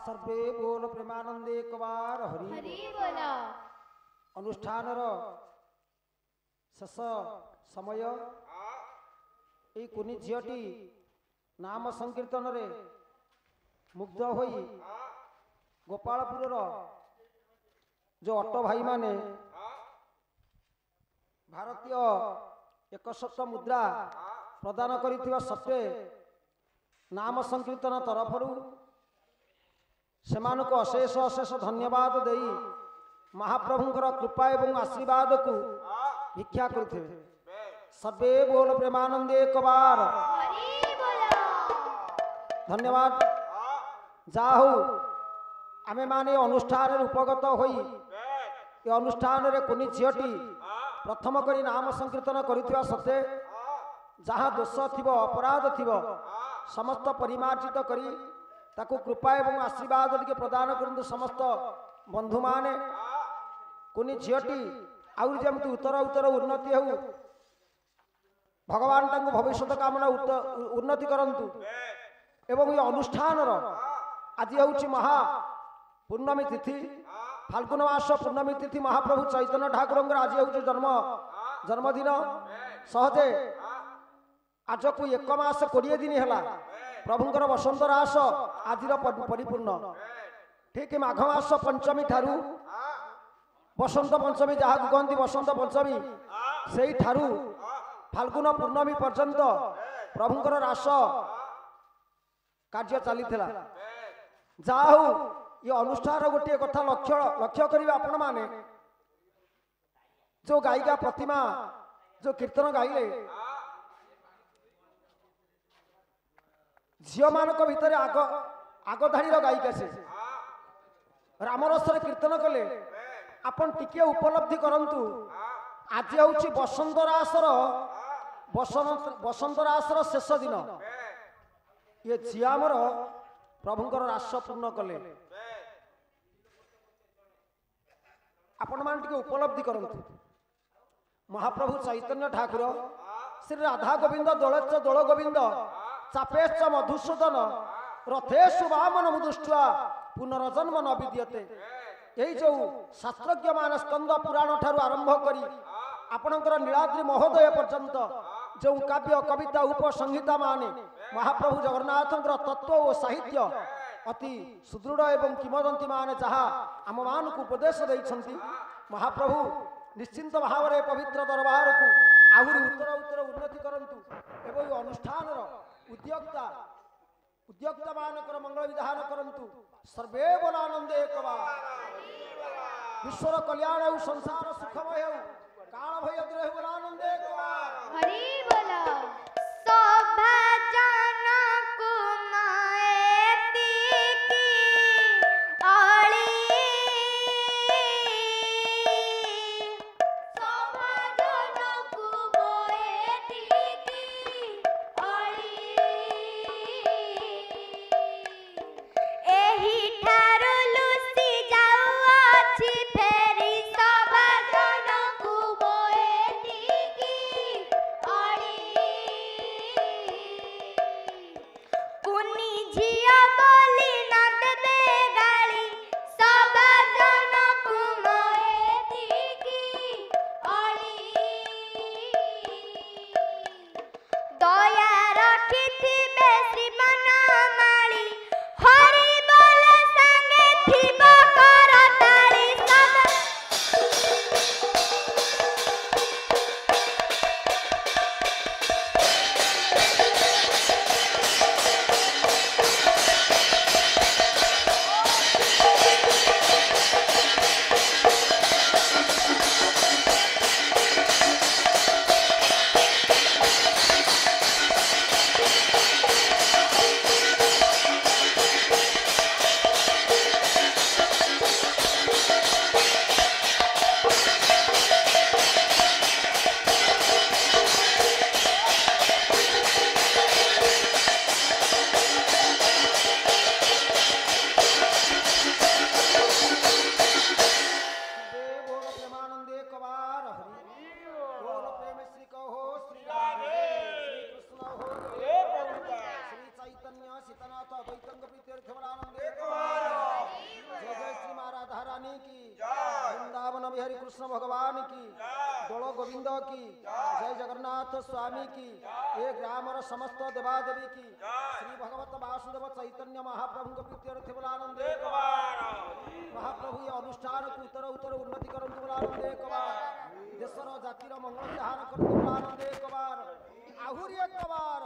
सर्वे बोल प्रेमानंदे एक बार हरि हरि बोल अनुष्ठानर शेष समय এই কুনি ঝিଅଟି নাম সংকীর্ତ୍ତନରେ ମୁଗ୍ଧ ହୋଇ ଗୋପାଳପୁରର जो ଅଟ ଭାଇମାନେ ଭାରତୀୟ ଏକଶତ ମୁଦ୍ରା ପ୍ରଦାନ କରିଥିବା ସତ୍ତ୍ୱେ ନାମ ସଂକୀର୍ତ୍ତନ ତରଫରୁ ସେମାନଙ୍କୁ ଅଶେଷ ଅଶେଷ ଧନ୍ୟବାଦ ଦେଇ महाप्रभुଙ୍କର कृपा एवं आशीर्वाद को भिक्षा करते सबे बोल प्रेमानंदे एक बार धन्यवाद जाहु आमे माने अनुष्ठान उपगत होई ए अनुष्ठान रे कुनी झीटी प्रथम करी नाम संकीर्तन करिथिबा सत्ते जहाँ दोष थिबो अपराध थिबो समस्त परिमार्जित करी ताकू कृपा एवं आशीर्वाद टिके प्रदान करंतु समस्त बंधु माने कुनी झीटी आउर जेमति उत्तर उत्तर उन्नति हो भगवान तांको भविष्यत कामना उन्नति करंतु एवं ये अनुष्ठान आज हूँ महा पूर्णमी तिथि फाल्गुन मास पूर्णमी तिथि महाप्रभु चैतन्य ठाकुर आज हूँ जन्मदिन सहजे आज को 1 मास 20 दिन है प्रभुंकर बसंत रास आज परिपूर्ण ठीक माघ मास पंचमी ठारू बसंत पंचमी जहाँ कहती बसंत पंचमी से ठारू फाल्गुन पूर्णमी पर्यंत प्रभुंकर रास कार्य चली जहा ये अनुष्ठान गोटे कथा लक्ष्य करिवे आपण माने जो गायिका प्रतिमा जो कीर्तन गाइले झील मान भितर आग धाड़ी गायिका से रामरस कीर्तन कले आपण टिके उपलब्धि करंतु आज हूँ बसंत रासर शेष दिन ये झियामर प्रभुंकर रास पूर्ण कले आपण मान टिके उपलब्धि करंतु महाप्रभु चैतन्य ठाकुर श्री राधा गोविंद दोलच दोल गोविंद चापेश्च मधुसूदन रथेशु वामन मुदुष्ट्वा पुनर्जन्म न विद्यते यही जो शास्त्रज्ञ मान स्कंद पुराण ठारू आरंभ करी आपणकर नीलाद्रि महोदय पर्यंत जो काव्य कविता उपसंहिता माने महाप्रभु जगन्नाथ तत्व और साहित्य अति सुदृढ़ एवं किंवदंती माने जहाँ आम मान को उपदेश देइछंती महाप्रभु निश्चिंत भाव में पवित्र दरबार को आहुरी उत्तर उत्तर उन्नति करंतु एवं अनुष्ठान उद्योक्ता मानकर मंगल विधान करंतु सर्वे बोलानंदे विश्वर कल्याण हो संसार सुखमय हो काल भय दूर हो बोलानंदे हरि बोला शोभा जनक माएती की अली शोभा जनक माएती की अली एही ठारू लुसी जाउआछि फेरी शोभा जनक माएती की अली कुनी झिया बोली नद दे गाली शोभा जनक माएती की अली दया रखिथिबे श्रीमन माली हरि बोल संगे थिब करताली सब बोल प्रेमानंदे कबार हरि बोल प्रेम श्री कहो श्री राधे श्री कृष्ण हो श्री चैतन्य सीतानाथ अद्वैतंग तीर्थवरानंदे कबार जय जय श्री महाराधा रानी की वृंदावन बिहारी कृष्ण भगवान की दोल गोविंद की जय जगन्नाथ स्वामी की ये ग्रामर समस्त देवादेवी की श्री भगवत वासुदेव चैतन्य महाप्रभु तीर्थवरानंदे महाप्रभु ये अनुष्ठान को उत्तर उत्तर उन्नति करंतु बोलानंदे कबार देशर जातिर मंगल जहान करंतु बोलानंदे कबार आहुरी एक कबार